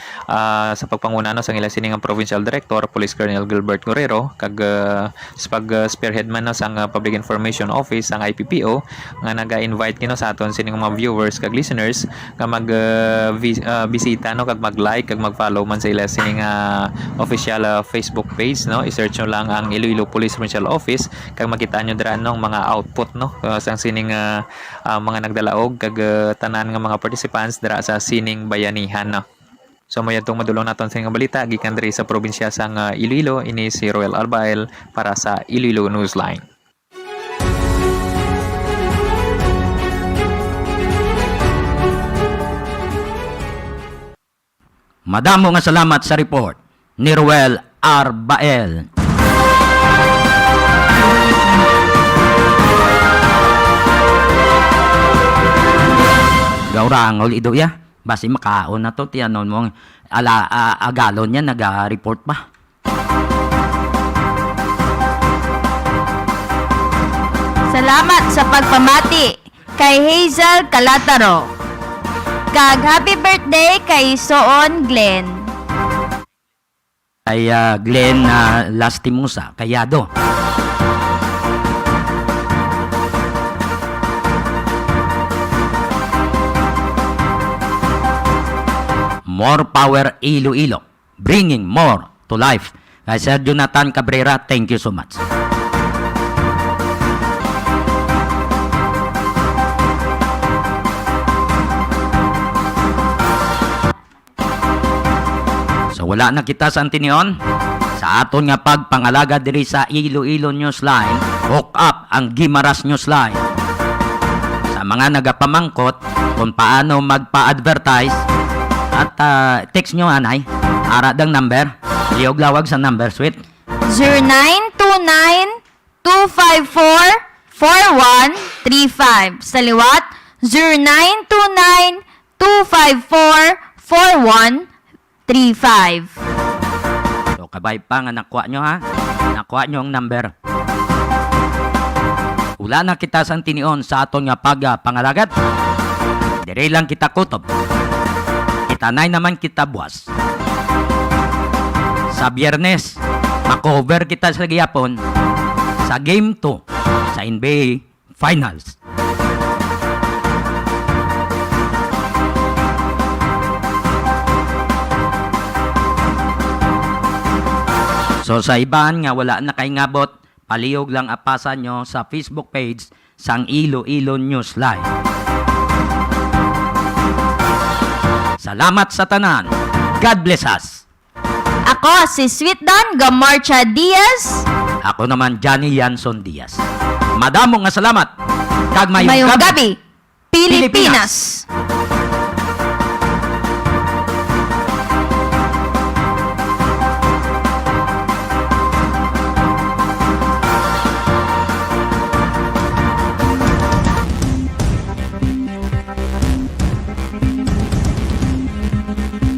sa pagpanguna no sang ila sining Provincial Director Police Colonel Gilbert Guerrero kag sa pag spearhead man no sang Public Information Office sang IPPO nga naga-invite kino sa aton sining mga viewers kag listeners nga mag bisita no kag mag-like kag mag-follow man sa ila sining official Facebook page no i-search nyo lang ang Iloilo Police Provincial Office kag makita nyo dira no mga output no sa sining mga nagdalaog kag tanan nga mga participants dira sa sining bayanihan no. So may atong madulong naton sa nga balita gikan diri sa probinsya sang Iloilo ini si Roel Albael para sa Iloilo Newsline. Madamo nga salamat sa report ni Roel Arbael. Gaurangol ido ya. Basi makaon na to tiyanon mong agalon niya naga-report pa. Salamat sa pagpamati kay Hazel Calataro. Kag happy birthday kay Soon Glenn. Kay Glenn Lastimosa, kayado. More power Iloilo, bringing more to life. Kay Sir Jonathan Cabrera, thank you so much. So wala na kita sa antinion. Sa aton nga pagpangalaga diri sa Iloilo Newsline, hook up ang Gimaras Newsline. Sa mga nagapamangkot kung paano magpa-advertise at text nyo anay, aradang number, iyog lawag sa number suite. 0929-254-4135. Sa liwat, 0929-254-4135. So kabay pa nga nakuha nyo ha. Nakuha nyo ang number. Wala na kita sa antinion sa aton nga pagpangalagat. Dire lang kita kutob. Kita Tanay naman kita buwas. Sa Biyernes, makover kita sa gihapon sa Game 2 sa NBA Finals. So sa iban nga wala na kay ngabot, palihog lang apasan nyo sa Facebook page sang Iloilo Newsline. Salamat sa tanan. God bless us. Ako si Sweet Don Gamarcha Diaz. Ako naman Johnny Yanson Diaz. Madamo nga salamat. Kag Mayong gabi, Pilipinas.